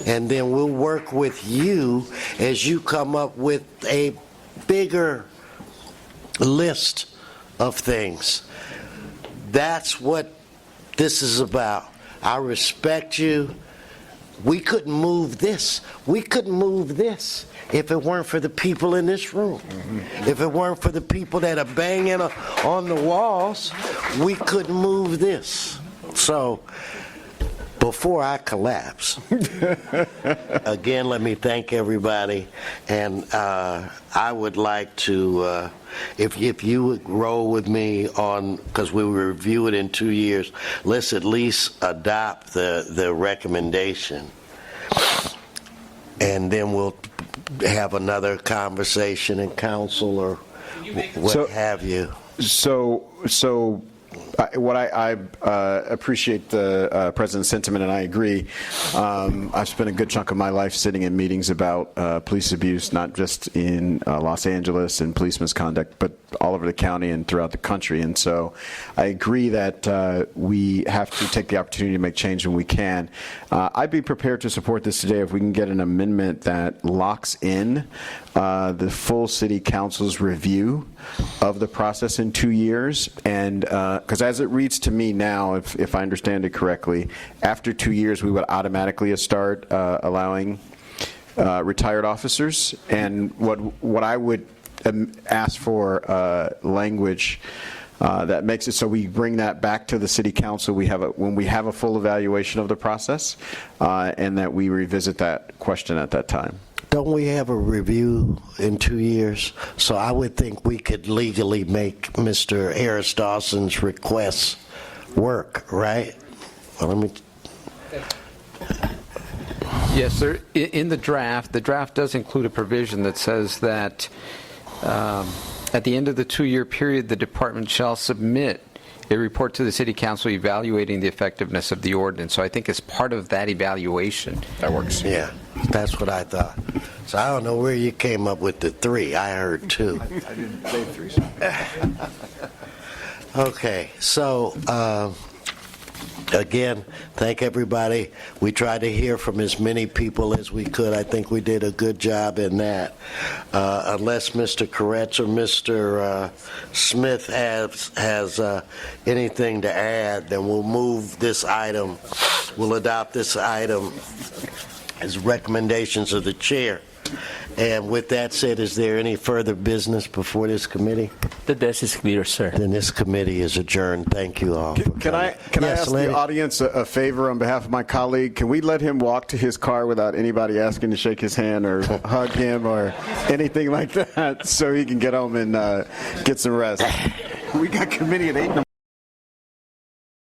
And then we'll work with you as you come up with a bigger list of things. That's what this is about. I respect you. We couldn't move this. We couldn't move this if it weren't for the people in this room. If it weren't for the people that are banging on the walls, we couldn't move this. So, before I collapse, again, let me thank everybody, and I would like to, if you would roll with me on, because we will review it in 2 years, let's at least adopt the recommendation, and then we'll have another conversation in council or what have you. What I appreciate the President's sentiment, and I agree. I've spent a good chunk of my life sitting in meetings about police abuse, not just in Los Angeles and police misconduct, but all over the county and throughout the country. And so I agree that we have to take the opportunity to make change when we can. I'd be prepared to support this today if we can get an amendment that locks in the full city council's review of the process in 2 years. And because as it reads to me now, if I understand it correctly, after 2 years we would automatically start allowing retired officers. And what I would ask for language that makes it so we bring that back to the city council when we have a full evaluation of the process, and that we revisit that question at that time. Don't we have a review in 2 years? So I would think we could legally make Mr. Harris Dawson's requests work, right? Well, let me. Yes, sir. In the draft does include a provision that says that at the end of the 2-year period, the department shall submit a report to the city council evaluating the effectiveness of the ordinance. So I think as part of that evaluation. That works. Yeah, that's what I thought. So I don't know where you came up with the 3. I heard 2. I didn't say 3. Okay, so again, thank everybody. We tried to hear from as many people as we could. I think we did a good job in that. Unless Mr. Koretz or Mr. Smith has anything to add, then we'll move this item. We'll adopt this item as recommendations of the chair. And with that said, is there any further business before this committee? The desk is clear, sir. Then this committee is adjourned. Thank you all. Can I ask the audience a favor on behalf of my colleague? Can we let him walk to his car without anybody asking to shake his hand or hug him or anything like that, so he can get home and get some rest? We got committee at 8 in the morning.